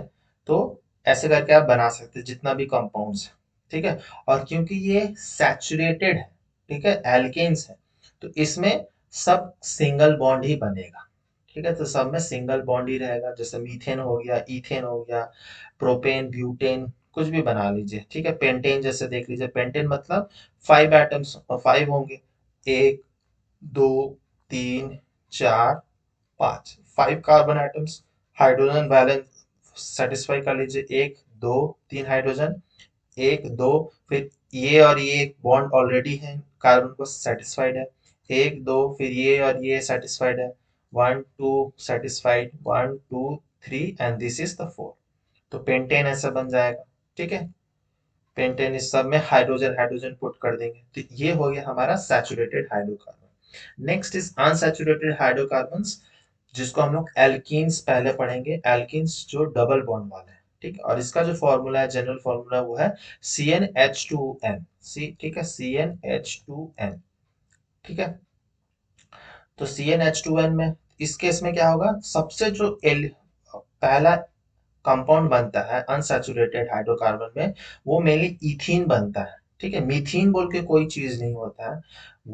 तो ऐसे करके आप बना सकते हैं जितना भी कंपाउंड्स है, ठीक है। और क्योंकि ये सैचुरेटेड है, ठीक है, एल्केन्स है, तो इसमें सब सिंगल बॉन्ड ही बनेगा, ठीक है। तो सब में सिंगल बॉन्ड ही रहेगा, जैसे मीथेन हो गया, इथेन हो गया, प्रोपेन, ब्यूटेन, कुछ भी बना लीजिए, ठीक है। पेंटेन जैसे देख लीजिए, पेंटेन मतलब 5 एटम्स, 5 होंगे, 1, 2, 3, 4, 5, 5 carbon atoms. Hydrogen balance satisfy कर लीजिए, 1, 2, 3 हाइड्रोजन, 1, 2, फिर ये और ये एक बॉन्ड ऑलरेडी है, कार्बन को सेटिस्फाइड है, 1, 2, फिर ये और ये सेटिस्फाइड है, 1, 2 satisfied, 1, 2, 3, and this is the 4। तो पेंटेन ऐसा बन जाएगा, ठीक है। पेंटेन इस सब में हाइड्रोजन हाइड्रोजन पुट कर देंगे, तो ये हो गया हमारा saturated hydrocarbon. Next is unsaturated hydrocarbons, जिसको हम लोग एल्कीन्स पहले पढ़ेंगे, एल्कीन्स जो डबल बॉन्ड वाले हैं, ठीक है। और इसका जो फॉर्मूला है, जनरल फॉर्मूला, वो है CnH2n, सी, ठीक है, CnH2n, ठीक है। तो CnH2n में इस केस में क्या होगा, सबसे जो पहला कंपाउंड बनता है अनसैचुरेटेड हाइड्रोकार्बन में, वो मेनली इथीन बनता है, ठीक है। मीथीन बोल के कोई चीज नहीं होता है।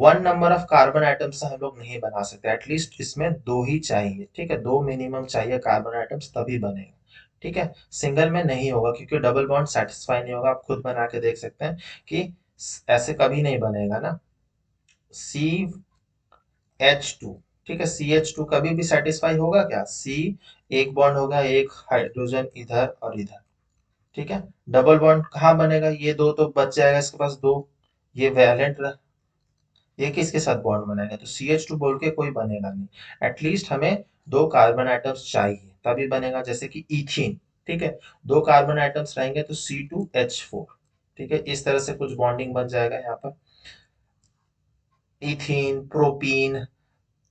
1 नंबर ऑफ कार्बन आइटम से हम लोग नहीं बना सकते, एटलीस्ट इसमें 2 ही चाहिए, ठीक है, 2 मिनिमम चाहिए कार्बन आइटम्स तभी बनेगा, ठीक है। सिंगल में नहीं होगा क्योंकि डबल बॉन्ड सेटिस्फाई नहीं होगा, आप खुद बना के देख सकते हैं कि ऐसे कभी नहीं बनेगा ना। CH2, ठीक है, CH2 कभी भी सेटिस्फाई होगा क्या, C, एक बॉन्ड होगा, एक हाइड्रोजन इधर और इधर, ठीक है। डबल बॉन्ड कहाँ बनेगा, ये दो तो बच जाएगा इसके पास दो, ये वैलेंट, ये किसके साथ बॉन्ड बनाएगा, तो CH2 बोल के कोई बनेगा नहीं, एटलीस्ट हमें 2 कार्बन आइटम्स चाहिए, तभी बनेगा, जैसे कि इथीन। ठीक है, दो कार्बन आइटम्स रहेंगे तो C2H4। ठीक है, इस तरह से कुछ बॉन्डिंग बन जाएगा यहाँ पर। Ethene, propene,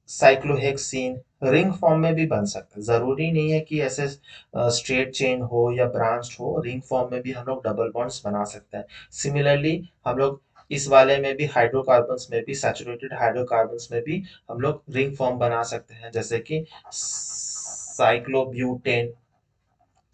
cyclohexene ring form में भी बन सकता है, जरूरी नहीं है कि ऐसे स्ट्रेट चेन हो या ब्रांच्ड हो, रिंग फॉर्म में भी हम लोग डबल बॉन्ड्स बना सकते हैं। सिमिलरली हम लोग इस वाले में भी हाइड्रोकार्बन्स में भी, सैचुरेटेड हाइड्रोकार्बन्स में भी हम लोग रिंग फॉर्म बना सकते हैं, जैसे कि साइक्लोब्यूटेन,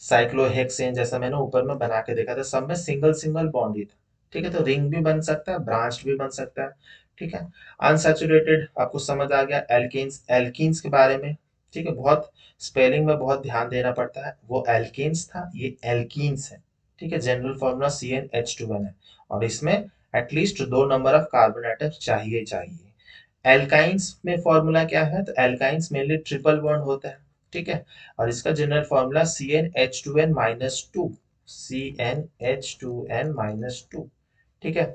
साइक्लोहेक्सेन, जैसा मैंने ऊपर में बना के देखा था, सब में सिंगल सिंगल बॉन्ड ही था। ठीक है, तो रिंग भी बन सकता है, ब्रांच भी बन सकता है। ठीक है, अनसैचुरेटेड आपको समझ आ गया। एल्केन्स, एल्कीन्स के बारे में, ठीक है, बहुत स्पेलिंग में बहुत ध्यान देना पड़ता है। वो एल्केन्स था, ये एल्कीन्स है। ठीक है, जनरल फॉर्मूला CnH2n है, और इसमें एटलीस्ट दो नंबर ऑफ कार्बन आइटम्स चाहिए ही चाहिए। एल्काइंस में फॉर्मूला क्या है, तो एल्काइंस मेनली ट्रिपल बॉन्ड होता है। ठीक है, और इसका जनरल फॉर्मूला CnH2n-2, CnH2n-2। ठीक है,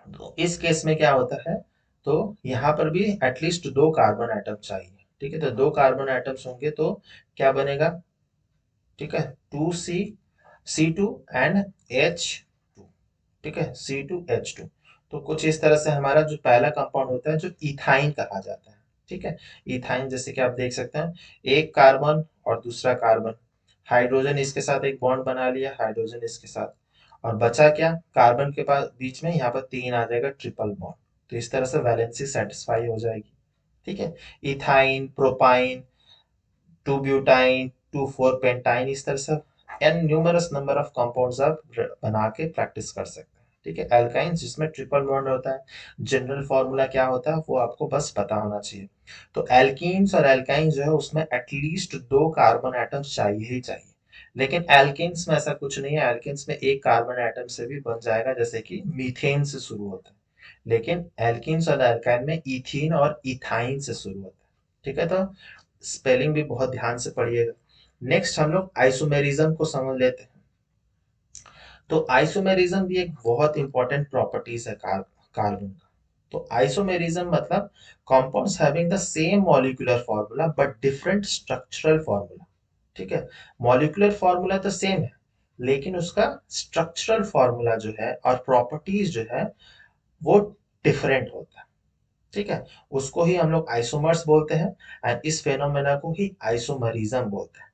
तो इस केस में क्या होता है, तो यहाँ पर भी एटलीस्ट दो कार्बन आइटम चाहिए। ठीक है, तो दो कार्बन आइटम्स होंगे तो क्या बनेगा, ठीक है, 2C, C2 एंड H2। ठीक है, C2H2। तो कुछ इस तरह से हमारा जो पहला कंपाउंड होता है, जो इथाइन कहा जाता है। ठीक है, इथाइन जैसे कि आप देख सकते हैं, एक कार्बन और दूसरा कार्बन, हाइड्रोजन इसके साथ एक बॉन्ड बना लिया, हाइड्रोजन इसके साथ, और बचा क्या, कार्बन के पास बीच में यहाँ पर तीन आ जाएगा, ट्रिपल बॉन्ड। तो इस तरह से वैलेंसी सेटिस्फाई हो जाएगी। ठीक है, ethyne, propyne, two butyne, two four pentyne, इस तरह से an numerous number of compounds आप बना के प्रैक्टिस कर सकते हैं। ठीक है, एल्काइंस जिसमें ट्रिपल बॉन्ड होता है, जनरल फॉर्मूला क्या होता है वो आपको बस पता होना चाहिए। तो एल्कीन्स और एल्काइंस जो है उसमें एटलीस्ट दो कार्बन एटम्स चाहिए ही चाहिए। लेकिन एल्केन्स में ऐसा कुछ नहीं है, एल्केन्स में एक कार्बन एटम से भी बन जाएगा, जैसे कि मीथेन से शुरू होता है। लेकिन एल्कीन्स और एल्काइन में इथीन और इथाइन से शुरू होता है। ठीक है, तो स्पेलिंग भी बहुत ध्यान से पढ़िएगा। नेक्स्ट हम लोग आइसोमेरिज्म को समझ लेते हैं। तो आइसोमेरिज्म भी एक बहुत इंपॉर्टेंट प्रॉपर्टीज है कार्बन का। तो आइसोमेरिज्म मतलब compounds having the same molecular formula but different structural formula. ठीक है, मॉलिक्यूलर फॉर्मूला तो सेम है, लेकिन उसका स्ट्रक्चरल फॉर्मूला जो है और प्रॉपर्टीज जो है वो डिफरेंट होता है। ठीक है, उसको ही हम लोग आइसोमर्स बोलते हैं, एंड इस फेनोमेना को ही आइसोमरिज्म बोलते हैं।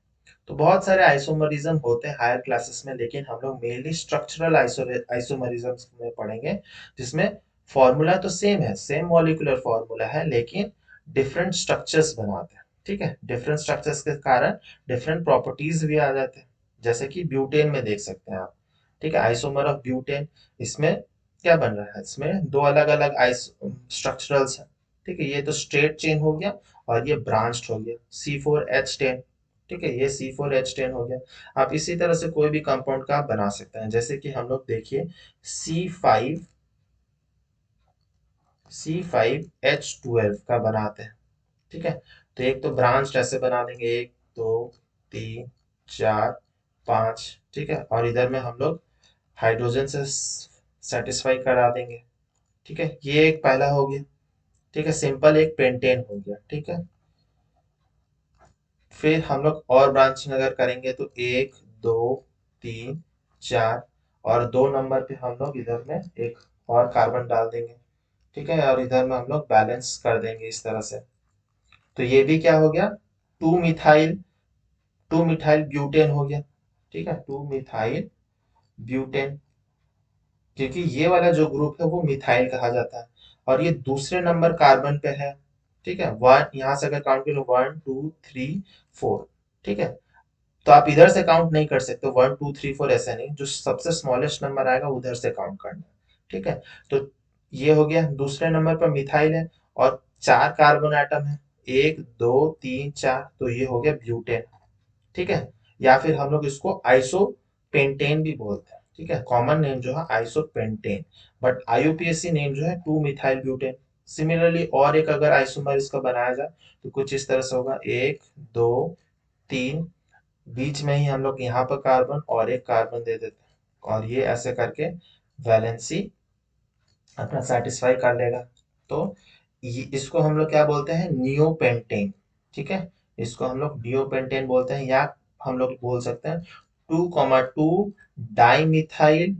तो बहुत सारे आइसोमरिज्म होते हैं हायर क्लासेस में, लेकिन हम लोग मेनली स्ट्रक्चरल आइसोमरिज्म में पढ़ेंगे, जिसमें फॉर्मूला तो सेम है, सेम मॉलिक्यूलर फॉर्मूला है, लेकिन डिफरेंट स्ट्रक्चर्स बनाते हैं। ठीक है, डिफरेंट स्ट्रक्चर्स के कारण डिफरेंट प्रॉपर्टीज भी आ जाते हैं, जैसे कि ब्यूटेन में देख सकते हैं आप। ठीक है, आइसोमर ऑफ ब्यूटेन, इसमें क्या बन रहा है, इसमें दो अलग अलग आइस स्ट्रक्चरल्स हैं। ठीक है, ये तो स्ट्रेट चेन हो गया, और ये ब्रांच्ड हो गया, C4H10। ठीक है, ये C4H10 हो गया। आप इसी तरह से कोई भी कंपाउंड का आप बना सकते हैं, जैसे कि हम लोग देखिए C5, C5H12 का बनाते हैं। ठीक है, तो एक तो ब्रांच ऐसे बना देंगे, एक, दो, तीन, चार, पांच। ठीक है, और इधर में हम लोग हाइड्रोजन से सेटिस्फाई करा देंगे। ठीक है, ये एक पहला हो गया। ठीक है, सिंपल एक पेंटेन हो गया। ठीक है, फिर हम लोग और ब्रांचिंग अगर करेंगे तो एक, दो, तीन, चार, और दो नंबर पे हम लोग इधर में एक और कार्बन डाल देंगे। ठीक है, और इधर में हम लोग बैलेंस कर देंगे इस तरह से। तो ये भी क्या हो गया, two methyl, two methyl butane हो गया। ठीक है, टू मिथाइल ब्यूटेन, क्योंकि ये वाला जो ग्रुप है वो मिथाइल कहा जाता है, और ये दूसरे नंबर कार्बन पे है। ठीक है, वन, यहां से अगर काउंट करो, 1 2 3 4। ठीक है, तो आप इधर से काउंट नहीं कर सकते, 1 2 3 4 ऐसे नहीं, जो सबसे स्मॉलेस्ट नंबर आएगा उधर से काउंट करना। ठीक है, तो ये हो गया, दूसरे नंबर पर मिथाइल है, और चार कार्बन आइटम है, एक, दो, तीन, चार, तो ये हो गया ब्यूटेन। ठीक है, या फिर हम लोग इसको आइसोपेंटेन भी बोलते हैं। ठीक है, कॉमन नेम जो है आइसोपेंटेन, बट IUPAC नेम जो है 2 मिथाइल ब्यूटेन। सिमिलरली और एक अगर आइसोमर इसका बनाया जाए तो कुछ इस तरह से होगा, एक, दो, तीन, बीच में ही हम लोग यहाँ पर कार्बन और एक कार्बन दे देते हैं, और ये ऐसे करके वैलेंसी अपना सेटिस्फाई कर लेगा। तो इसको हम लोग क्या बोलते हैं, नियोपेंटेन। ठीक है, इसको हम लोग नियोपेंटेन बोलते हैं, या हम लोग बोल सकते हैं 2,2 डाइमिथाइल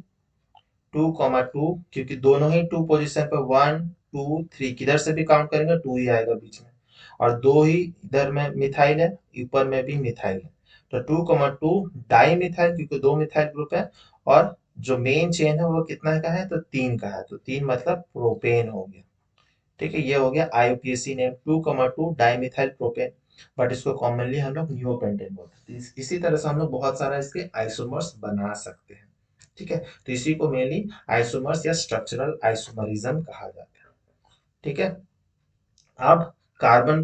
2,2, क्योंकि दोनों ही टू पोजीशन पे 1 2 3 किधर से भी काउंट करेंगे टू ही आएगा बीच में, और दो ही इधर में मिथाइल है, ऊपर में भी मिथाइल है। तो 2,2 डाई मिथाइल, क्योंकि दो मिथाइल ग्रुप है, और जो मेन चेन है वो कितना का है, तो 3 का है, तो 3 मतलब प्रोपेन हो गया। ठीक है, ये हो गया IUPAC name 2,2 dimethyl propane, but इसको कॉमनली हम लोग नियोपेंटेन बोलते हैं। इसी तरह से हम लोग बहुत सारा इसके आइसोमर्स बना सकते हैं। ठीक है, तो इसी को मेनली आइसोमर्स या स्ट्रक्चरल आइसोमरिज्म कहा जाता है। ठीक है, अब कार्बन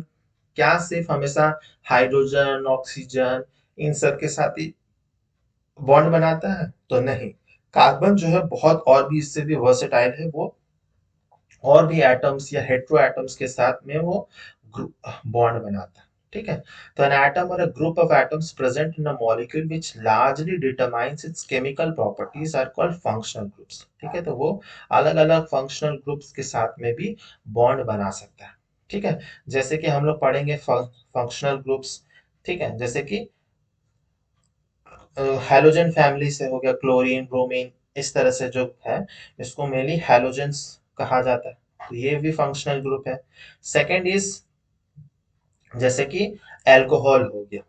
क्या सिर्फ हमेशा हाइड्रोजन ऑक्सीजन इन सब के साथ ही बॉन्ड बनाता है, तो नहीं, कार्बन जो है बहुत और भी इससे भी वर्सेटाइल है, वो और भी एटम्स या हेट्रो एटम्स के साथ में वो बॉन्ड बनाता है। ठीक है, तो एन एटम और a group of atoms present in a molecule which largely determines its chemical properties are called functional groups. ठीक है, तो वो अलग अलग फंक्शनल ग्रुप्स के साथ में भी बॉन्ड बना सकता है। ठीक है, जैसे कि हम लोग पढ़ेंगे फंक्शनल ग्रुप्स। ठीक है, जैसे कि हैलोजन फैमिली से हो गया क्लोरीन ब्रोमीन, इस तरह से जो है इसको मेनली हैलोजेंस कहा जाता है, तो ये भी फंक्शनल ग्रुप है। सेकंड इज जैसे कि अल्कोहल हो गया।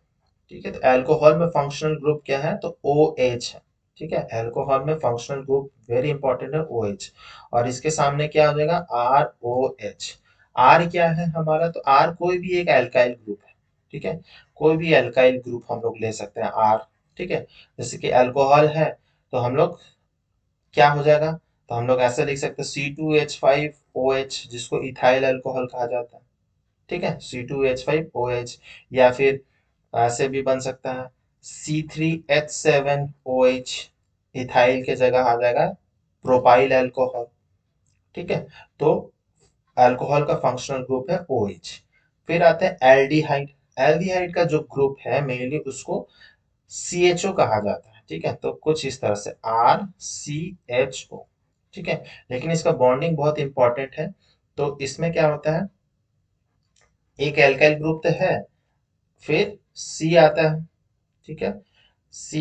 ठीक है, तो अल्कोहल में फंक्शनल ग्रुप क्या है, तो ओ एच है। ठीक है, अल्कोहल में फंक्शनल ग्रुप वेरी इंपॉर्टेंट है ओ एच, और इसके सामने क्या हो जाएगा आर ओ एच। आर क्या है हमारा, तो आर कोई भी एक एल्काइल ग्रुप है। ठीक है, कोई भी एल्काइल ग्रुप हम लोग ले सकते हैं आर। ठीक है, जैसे कि अल्कोहल है, तो हम लोग क्या हो जाएगा, तो हम लोग ऐसे लिख सकते हैं C2H5OH, जिसको इथाइल अल्कोहल कहा जाता है। ठीक है, C2H5OH, या फिर ऐसे भी बन सकता है C3H7OH, इथाइल के जगह आ जाएगा प्रोपाइल अल्कोहल। ठीक है, तो अल्कोहल का फंक्शनल ग्रुप है OH। फिर आते हैं एल्डिहाइड। एल्डिहाइड का जो ग्रुप है मेनली उसको CHO कहा जाता है। ठीक है, तो कुछ इस तरह से RCHO। ठीक है, लेकिन इसका बॉन्डिंग बहुत इंपॉर्टेंट है। तो इसमें क्या होता है, एक एल्काइल ग्रुप तो है, फिर C आता है। ठीक है, C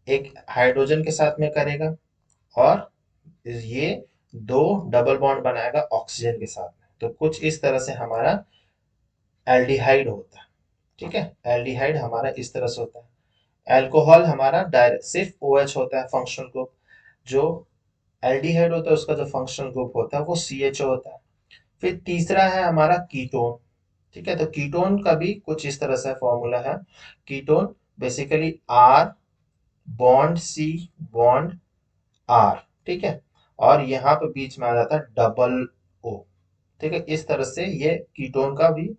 एक हाइड्रोजन के साथ में करेगा, और ये दो डबल बॉन्ड बनाएगा ऑक्सीजन के साथ में, तो कुछ इस तरह से हमारा एल्डिहाइड होता है। ठीक है, एल्डिहाइड हमारा इस तरह से होता है। अल्कोहल हमारा डायरेक्ट सिर्फ OH होता है फंक्शनल ग्रुप। जो एल्डिहाइड होता है उसका जो फंक्शनल ग्रुप होता है वो CHO होता है। फिर तीसरा है हमारा कीटोन। ठीक है, तो कीटोन का भी कुछ इस तरह से फॉर्मूला है। Ketone basically R bond C bond R। ठीक है, और यहाँ पे बीच में आ जाता है डबल O। ठीक है, इस तरह से ये कीटोन का भी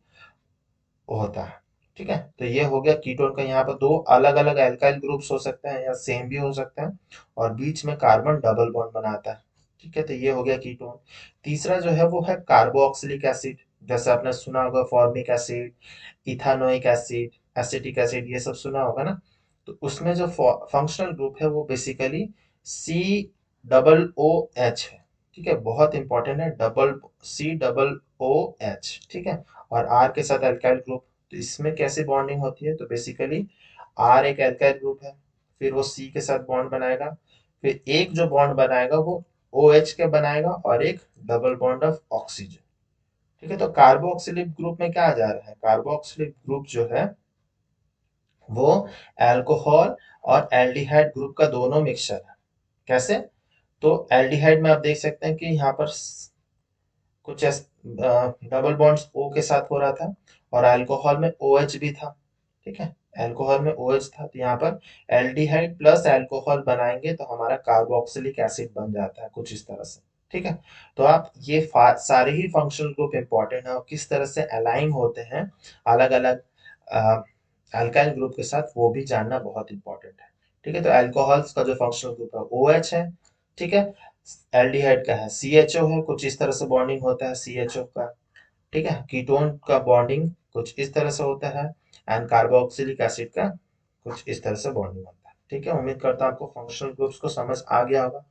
होता है। ठीक है, तो ये हो गया कीटोन का। यहाँ पर दो अलग अलग एल्काइल ग्रुप्स हो सकते हैं या सेम भी हो सकते हैं, और बीच में कार्बन डबल बॉन्ड बनाता है। ठीक है, तो ये हो गया कीटोन। तीसरा जो है वो है कार्बोक्सिलिक एसिड, जैसे आपने सुना होगा formic acid, ethanoic acid, acetic acid, ये सब सुना होगा ना। तो उसमें जो फंक्शनल ग्रुप है वो बेसिकली COOH है। ठीक है, बहुत इंपॉर्टेंट है, COOH। ठीक है, और आर के साथ अल्काइल ग्रुप, तो इसमें कैसे बॉन्डिंग होती है, तो बेसिकली आर एक अल्काइल ग्रुप है, फिर वो सी के साथ बॉन्ड बनाएगा, फिर एक जो बॉन्ड बनाएगा वो OH के बनाएगा, और एक डबल बॉन्ड ऑफ ऑक्सीजन। ठीक है, तो कार्बोक्सिलिक ग्रुप में क्या आ जा रहा है, कार्बोक्सिलिक ग्रुप जो है वो अल्कोहल और एल्डिहाइड ग्रुप का दोनों मिक्सचर है। कैसे, तो एल्डिहाइड में आप देख सकते हैं कि यहाँ पर कुछ डबल बॉन्ड्स O के साथ हो रहा था, और अल्कोहल में OH भी था। ठीक है, अल्कोहल में OH था, तो यहाँ पर एल्डिहाइड प्लस अल्कोहल बनाएंगे तो हमारा कार्बोक्सिलिक एसिड बन जाता है कुछ इस तरह से। ठीक है, तो आप ये सारे ही फंक्शनल ग्रुप इंपॉर्टेंट है, और किस तरह से अलाइन होते हैं अलग अलग अल्काइल ग्रुप के साथ वो भी जानना बहुत इंपॉर्टेंट है। ठीक है, तो अल्कोहल्स का जो फंक्शनल ग्रुप है OH है। ठीक है, एल्डिहाइड का है CHO है, कुछ इस तरह से बॉन्डिंग होता है CHO का। ठीक है, कीटोन का बॉन्डिंग कुछ इस तरह से होता है, एंड कार्बोक्सिलिक एसिड का कुछ इस तरह से बॉन्डिंग होता है। ठीक है, उम्मीद करता हूँ आपको फंक्शनल ग्रुप्स को समझ आ गया होगा।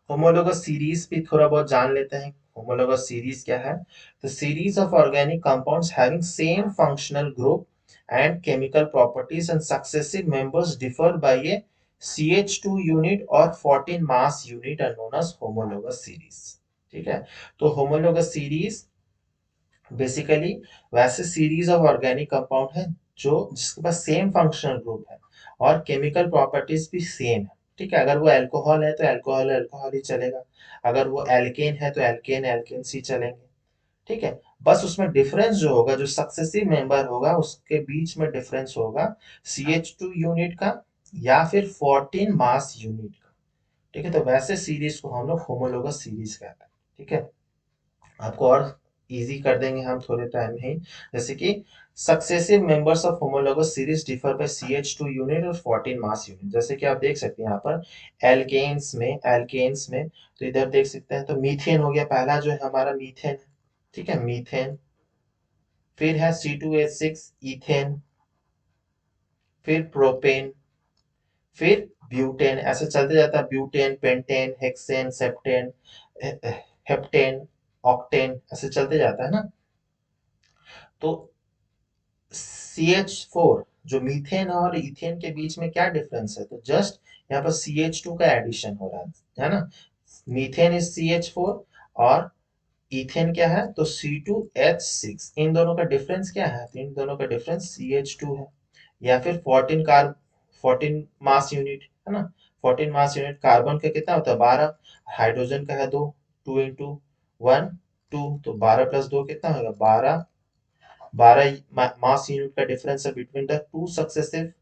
होमोलोगस सीरीज भी थोड़ा बहुत जान लेते हैं। होमोलोगस सीरीज क्या है, तो series of organic compounds having same functional group and chemical properties and successive members differ by a CH2 unit और 14 mass unit are known as homologous series। ठीक है, तो homologous series बेसिकली वैसे series of organic compound है जो जिसके पास same functional group है और केमिकल प्रॉपर्टीज भी सेम है। ठीक है, अगर वो अल्कोहल है तो अल्कोहल अल्कोहल ही चलेगा, अगर वो एल्केन है तो एल्केन एल्केन्स ही चलेंगे। ठीक है, बस उसमें डिफरेंस जो होगा, जो सक्सेसिव मेंबर होगा उसके बीच में डिफरेंस होगा CH2 यूनिट का या फिर 14 मास यूनिट का। ठीक है, तो वैसे सीरीज को हम लोग होमोलोगस सीरीज कहते हैं। ठीक है, आपको और इजी कर देंगे हम थोड़े टाइम में ही, जैसे कि successive members of homologous series differ by CH2 unit और 14 मास यूनिट। जैसे कि आप देख सकते हैं यहाँ पर एल्केन्स में तो इधर देख सकते हैं, तो मीथेन हो गया पहला जो है हमारा मीथेन। ठीक है, मीथेन, फिर है C2H6 इथेन, फिर प्रोपेन, फिर ब्यूटेन, ऐसे चलते जाता है, butane, pentane, hexane, septane, heptane, octane, ऐसे चलते जाता है ना। तो CH4 जो मीथेन और इथेन के बीच में क्या डिफरेंस है, तो जस्ट यहाँ पर CH2 का एडिशन हो रहा है ना। मीथेन इज CH4 और इथेन क्या है, तो C2H6। इन दोनों का डिफरेंस क्या है, तो इन दोनों का डिफरेंस CH2 है, या फिर 14 मास यूनिट है ना। 14 मास यूनिट कार्बन का कितना होता है 12, हाइड्रोजन का है 2, 2 इंटू 1 2, तो 12 प्लस 2 कितना होगा 12, 12 मास यूनिट का डिफरेंस है बिटवीन द टू सक्सेसिव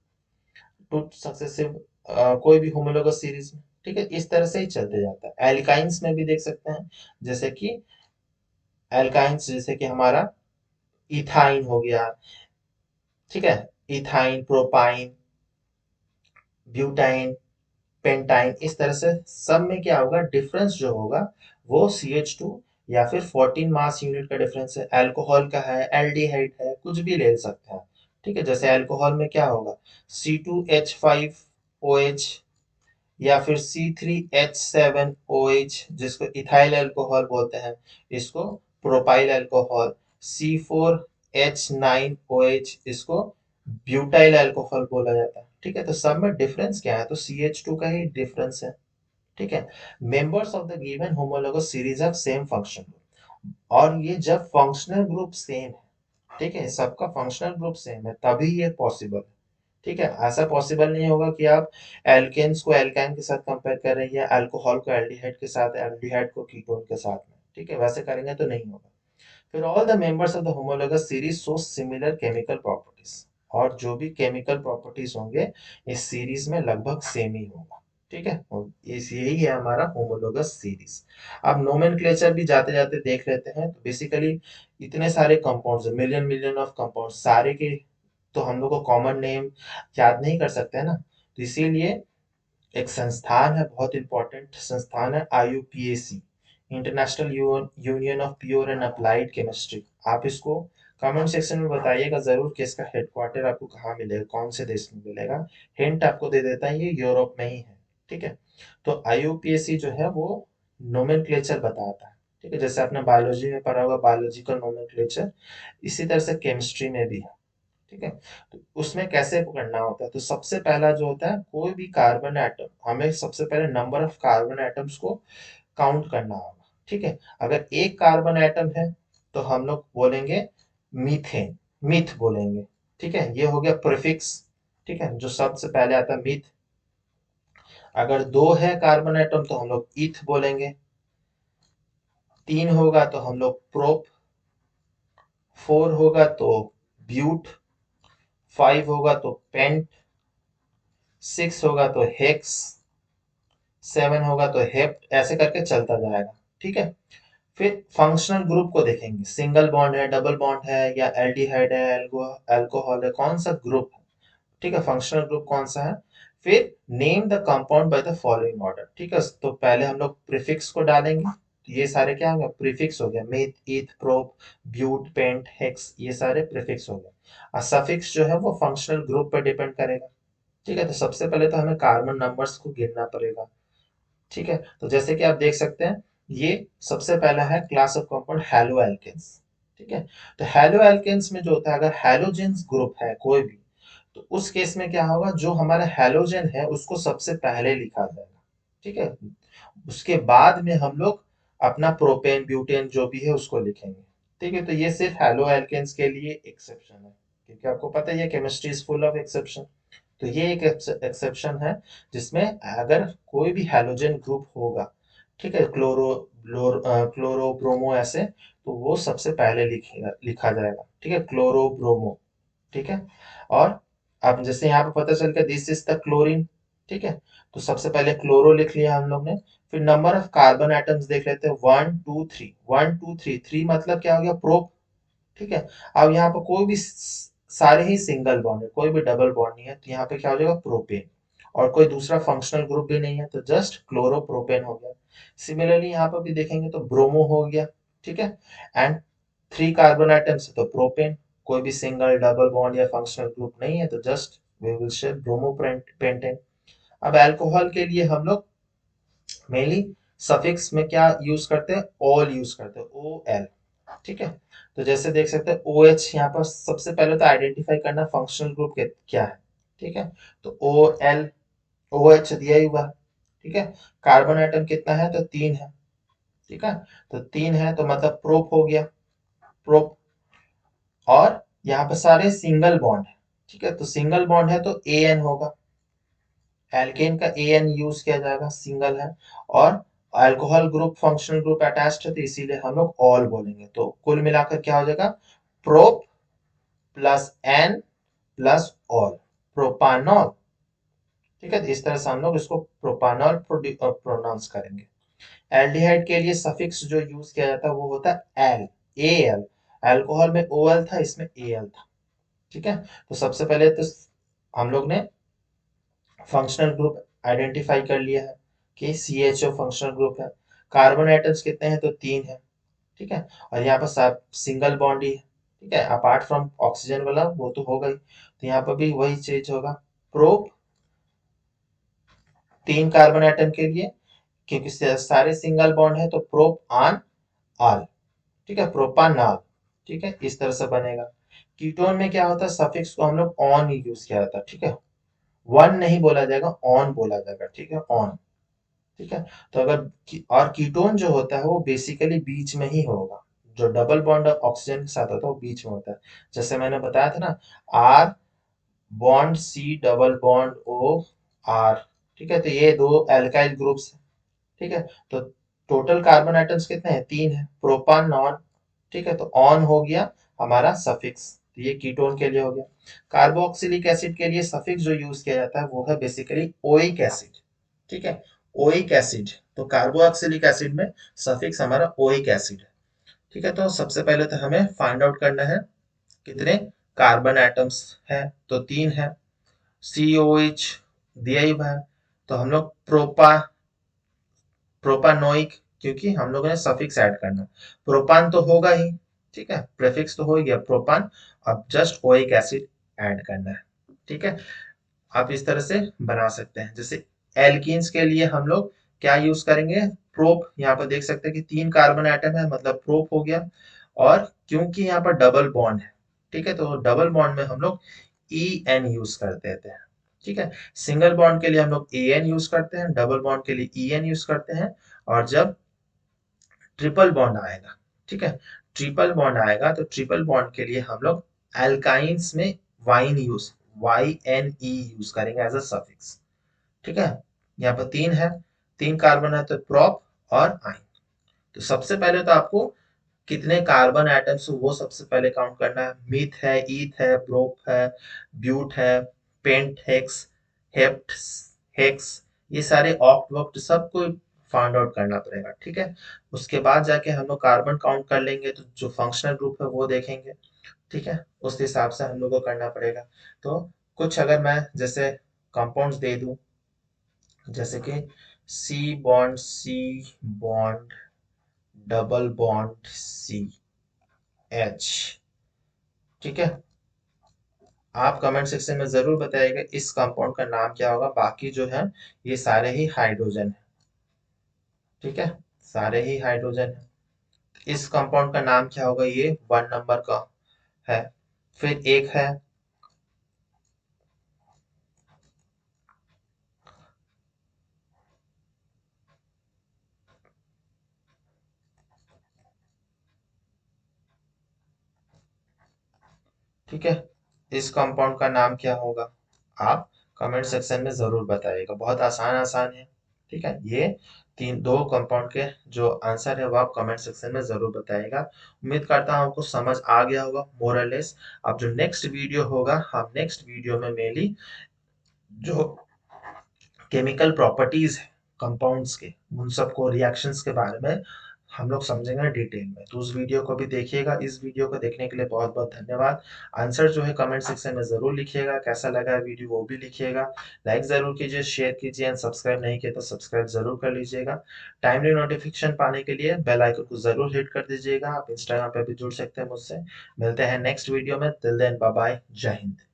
कोई भी होमोलोगस सीरीज में। ठीक है, इस तरह से ही चलते जाता है। एल्काइंस में भी देख सकते हैं, जैसे कि एल्काइंस जैसे कि हमारा इथाइन हो गया। ठीक है, इथाइन, प्रोपाइन, ब्यूटाइन, पेंटाइन, इस तरह से सब में क्या होगा, डिफरेंस जो होगा वो CH2 या फिर 14 मास यूनिट का डिफरेंस है। अल्कोहल का है, एल्डिहाइड है, कुछ भी ले सकते हैं। ठीक है, जैसे अल्कोहल में क्या होगा C2H5OH या फिर C3H7OH, जिसको इथाइल अल्कोहल बोलते हैं, इसको प्रोपाइल अल्कोहल, C4H9OH, इसको ब्यूटाइल अल्कोहल बोला जाता है। ठीक है, तो सब में डिफरेंस क्या है, तो CH2 का ही डिफरेंस है। ठीक है, members of the given homologous series have same function, और ये जब फंक्शनल ग्रुप सेम है, ठीक है, सबका फंक्शनल ग्रुप सेम है तभी ये पॉसिबल है। ठीक है, ऐसा पॉसिबल नहीं होगा कि आप एल्केन्स को एल्काइन के साथ कंपेयर कर रही है, अल्कोहल को एल्डिहाइड के साथ, एल्डिहाइड को कीटोन के साथ में। ठीक है, वैसे करेंगे तो नहीं होगा। फिर all the members of the homologous series show similar chemical properties, और जो भी केमिकल प्रॉपर्टीज होंगे इस सीरीज में लगभग सेम ही होगा। ठीक है, और इस यही है हमारा होमोलोगस सीरीज। अब नोमेनक्लेचर भी जाते जाते देख लेते हैं। तो बेसिकली इतने सारे compounds, million million of compound, सारे के तो हम लोग को कॉमन नेम याद नहीं कर सकते ना। तो इसीलिए एक संस्थान है, बहुत इंपॉर्टेंट संस्थान है, IUPAC, international union of pure and applied chemistry. आप इसको कमेंट सेक्शन में बताइएगा जरूर कि इसका हेडक्वार्टर आपको कहाँ मिलेगा, कौन से देश में मिलेगा। हिंट आपको दे देता है, ये यूरोप में ही है। ठीक है, तो IUPAC जो है वो नोमेनक्लेचर बताता है। ठीक है, जैसे आपने बायोलॉजी में पढ़ा होगा बायोलॉजिकल नोमेनक्लेचर, इसी तरह से केमिस्ट्री में भी है। ठीक है, तो उसमें कैसे पकड़ना होता है, तो सबसे पहला जो होता है, कोई भी कार्बन एटम, हमें सबसे पहले नंबर ऑफ कार्बन एटम्स को काउंट करना होगा। ठीक है, अगर एक कार्बन एटम है तो हम लोग बोलेंगे मीथेन, मिथ बोलेंगे। ठीक है, ये हो गया प्रीफिक्स। ठीक है, जो सबसे पहले आता है मिथ। अगर दो है कार्बन एटम तो हम लोग ईथ बोलेंगे, तीन होगा तो हम लोग प्रोप, फोर होगा तो ब्यूट, फाइव होगा तो पेंट, सिक्स होगा तो हेक्स, सेवन होगा तो हेप्ट, ऐसे करके चलता जाएगा। ठीक है, फिर फंक्शनल ग्रुप को देखेंगे, सिंगल बॉन्ड है, डबल बॉन्ड है, या एल्डिहाइड है, अल्कोहल है, कौन सा ग्रुप है। ठीक है, फंक्शनल ग्रुप कौन सा है। फिर name the compound by the following order. ठीक है, तो पहले हम लोग प्रीफिक्स को डालेंगे, तो ये सारे क्या होंगे, प्रीफिक्स हो गया, meth, eth, prop, but, pent, hex, ये सारे प्रीफिक्स हो गए। और सफिक्स जो है वो फंक्शनल ग्रुप पर डिपेंड करेगा। ठीक है, तो सबसे पहले तो हमें कार्बन नंबर्स को गिनना पड़ेगा। ठीक है, तो जैसे कि आप देख सकते हैं, ये सबसे पहला है class of compound haloalkanes. ठीक है। तो हैलो एल्केन्स में जो होता है, अगर हैलोजेंस ग्रुप है कोई भी, तो उस केस में क्या होगा, जो हमारा हैलोजन है उसको सबसे पहले लिखा जाएगा। ठीक है। उसके बाद में हम लोग अपना प्रोपेन ब्यूटेन जो भी है उसको लिखेंगे। ठीक है। तो ये सिर्फ हैलो एल्केन्स के लिए एक्सेप्शन है, क्योंकि आपको पता ही है chemistry is full of exception. तो ये एक एक्सेप्शन है जिसमें अगर कोई भी हैलोजन ग्रुप होगा, ठीक है, क्लोरो ब्रोमो ऐसे, तो वो सबसे पहले लिखा जाएगा। ठीक है, क्लोरो ब्रोमो। ठीक है। और अब जैसे यहाँ पे पता चल गया दिस इज द क्लोरीन। ठीक है। तो सबसे पहले क्लोरो लिख लिया हम लोग ने। फिर नंबर ऑफ कार्बन एटम्स देख लेते हैं, 1 2 3, 1 2 3, 3 मतलब क्या हो गया, प्रोप। ठीक है। अब यहाँ पर कोई भी सारे ही सिंगल बॉन्ड है, कोई भी डबल बॉन्ड नहीं है, तो यहाँ पे क्या हो जाएगा, प्रोपेन। और कोई दूसरा फंक्शनल ग्रुप भी नहीं है, तो जस्ट क्लोरोप्रोपेन हो गया। सिमिलरली यहाँ पर भी देखेंगे तो ब्रोमो हो गया। ठीक है। एंड 3 कार्बन आइटम्स है तो प्रोपेन। कोई भी सिंगल डबल बॉन्ड या फंक्शनल ग्रुप नहीं है, तो just we will share bromopentane. अब अल्कोहल के लिए हम लोग मेनली सफिक्स में क्या यूज करते हैं, ऑल यूज करते हैं, ओ एल। ठीक है। तो जैसे देख सकते हैं ओ एच, यहाँ पर सबसे पहले तो आइडेंटिफाई करना फंक्शनल ग्रुप क्या है। ठीक है। तो ओ एल, ओ एच दिया ही हुआ है। ठीक है। कार्बन आइटम कितना है, तो 3 है। ठीक है। तो 3 है तो मतलब प्रोप हो गया, प्रोप। और यहाँ पर सारे सिंगल बॉन्ड है। ठीक है। तो सिंगल बॉन्ड है तो ए एन होगा। एल्केन का ए एन यूज किया जाएगा, सिंगल है। और alcohol group functional group attached है, तो इसीलिए हम लोग ऑल बोलेंगे। तो कुल मिलाकर क्या हो जाएगा, prop plus an plus ol, propanol. ठीक है। तो इस तरह से हम लोग इसको प्रोपानॉल प्रोनाउंस करेंगे। एल्डिहाइड के लिए सफिक्स जो यूज किया जाता है वो होता है एल, ए एल। अल्कोहल में ओ एल था, इसमें ए एल था। ठीक है। तो सबसे पहले तो हम लोग ने फंक्शनल ग्रुप आइडेंटिफाई कर लिया है कि C H O functional group है। कार्बन एटम्स कितने हैं, तो 3 है। ठीक है। और यहाँ पर सब सिंगल बॉन्ड ही है। ठीक है, अपार्ट फ्रॉम ऑक्सीजन वाला वो तो होगा ही, तो यहाँ पर भी वही चीज होगा, प्रोप। 3 कार्बन एटम के लिए, क्योंकि सारे सिंगल बॉन्ड है, तो प्रोप आन आल। ठीक है, प्रोपानॉल। ठीक है, इस तरह से बनेगा। कीटोन में क्या होता है, सफिक्स को हम लोग ऑन ही यूज किया जाता है। ठीक है, वन नहीं बोला जाएगा, ऑन बोला जाएगा। ठीक है, ऑन। ठीक है। तो अगर और कीटोन जो होता है वो बेसिकली बीच में ही होगा। जो डबल बॉन्ड ऑक्सीजन के साथ होता है वो बीच में होता है। जैसे मैंने बताया था ना, R bond C double bond O R. ठीक है। तो ये दो एल्काइल ग्रुप्स है। ठीक है। तो टोटल कार्बन आइटम्स कितने हैं, 3 है, प्रोपान नॉन। ठीक है। तो ऑन हो गया हमारा सफिक्स, तो ये कीटोन के लिए हो गया। कार्बोक्सिलिक एसिड के लिए सफिक्स जो यूज किया जाता है वो है बेसिकली ओइक एसिड। ठीक है, ओइक एसिड। तो कार्बोक्सिलिक एसिड में सफिक्स हमारा ओइक एसिड है। ठीक है। तो सबसे पहले तो हमें फाइंड आउट करना है कितने कार्बन एटम्स है, तो 3 है। COH दिया ही हुआ है, तो हम लोग प्रोपानोइक, क्योंकि हम लोगों ने सफिक्स ऐड करना। प्रोपान तो होगा ही, ठीक है, प्रेफिक्स तो हो ही गया प्रोपान। अब जस्ट ओइक एसिड ऐड करना है। ठीक है। आप इस तरह से बना सकते हैं। जैसे एल्कीन्स के लिए हम लोग क्या यूज करेंगे, प्रोप। यहाँ पर देख सकते हैं कि 3 कार्बन आइटम है, मतलब प्रोप हो गया। और क्योंकि यहाँ पर डबल बॉन्ड है, ठीक है, तो डबल बॉन्ड में हम लोग ई एन यूज कर देते हैं। ठीक है। सिंगल बॉन्ड के लिए हम लोग ए एन यूज करते हैं, डबल बॉन्ड के लिए ई एन यूज करते हैं। और जब ट्रिपल बॉन्ड आएगा, ठीक है, ट्रिपल बॉन्ड आएगा, तो ट्रिपल बॉन्ड के लिए हम लोग एल्काइंस में वाई एन ई यूज करेंगे एज अ सफिक्स। ठीक है। यहाँ पर 3 है, 3 कार्बन है, तो प्रोप और आइन। तो सबसे पहले तो आपको कितने कार्बन एटम्स वो सबसे पहले काउंट करना है। मीथ है, ईथ है, प्रोप है, ब्यूट है, पेंट हेक्स, हेप्ट हेक्स, ये सारे ऑक्ट वक्त सबको फाइंड आउट करना पड़ेगा। ठीक है। उसके बाद जाके हम लोग कार्बन काउंट कर लेंगे, तो जो फंक्शनल ग्रुप है वो देखेंगे। ठीक है, उस हिसाब से हम लोग को करना पड़ेगा। तो कुछ अगर मैं जैसे कंपाउंड्स दे दूं, जैसे कि C bond C bond double bond C H. ठीक है, आप कमेंट सेक्शन में जरूर बताइएगा इस कंपाउंड का नाम क्या होगा। बाकी जो है ये सारे ही हाइड्रोजन है। ठीक है, सारे ही हाइड्रोजन है। इस कंपाउंड का नाम क्या होगा? ये 1 नंबर का है। फिर एक है, ठीक है, इस कंपाउंड का नाम क्या होगा? आप कमेंट सेक्शन में जरूर बताइएगा, बहुत आसान आसान है। ठीक है, ये तीन दो कंपाउंड के जो आंसर है वो आप कमेंट सेक्शन में जरूर बताइएगा। उम्मीद करता हूँ आपको समझ आ गया होगा मोर और लेस। अब जो नेक्स्ट वीडियो होगा, हम नेक्स्ट वीडियो में मेनली जो केमिकल प्रॉपर्टीज है कंपाउंड्स के, उन सबको रिएक्शंस के बारे में हम लोग समझेंगे डिटेल में। तो उस वीडियो को भी देखिएगा। इस वीडियो को देखने के लिए बहुत बहुत धन्यवाद। आंसर जो है कमेंट सेक्शन में जरूर लिखिएगा, कैसा लगा है वीडियो वो भी लिखिएगा। लाइक जरूर कीजिए, शेयर कीजिए एंड सब्सक्राइब नहीं किया तो सब्सक्राइब जरूर कर लीजिएगा। टाइमली नोटिफिकेशन पाने के लिए बेल आइकन को जरूर हिट कर दीजिएगा। आप इंस्टाग्राम पे भी जुड़ सकते हैं मुझसे। मिलते हैं नेक्स्ट वीडियो में, टिल देन बाय बाय, जय हिंद।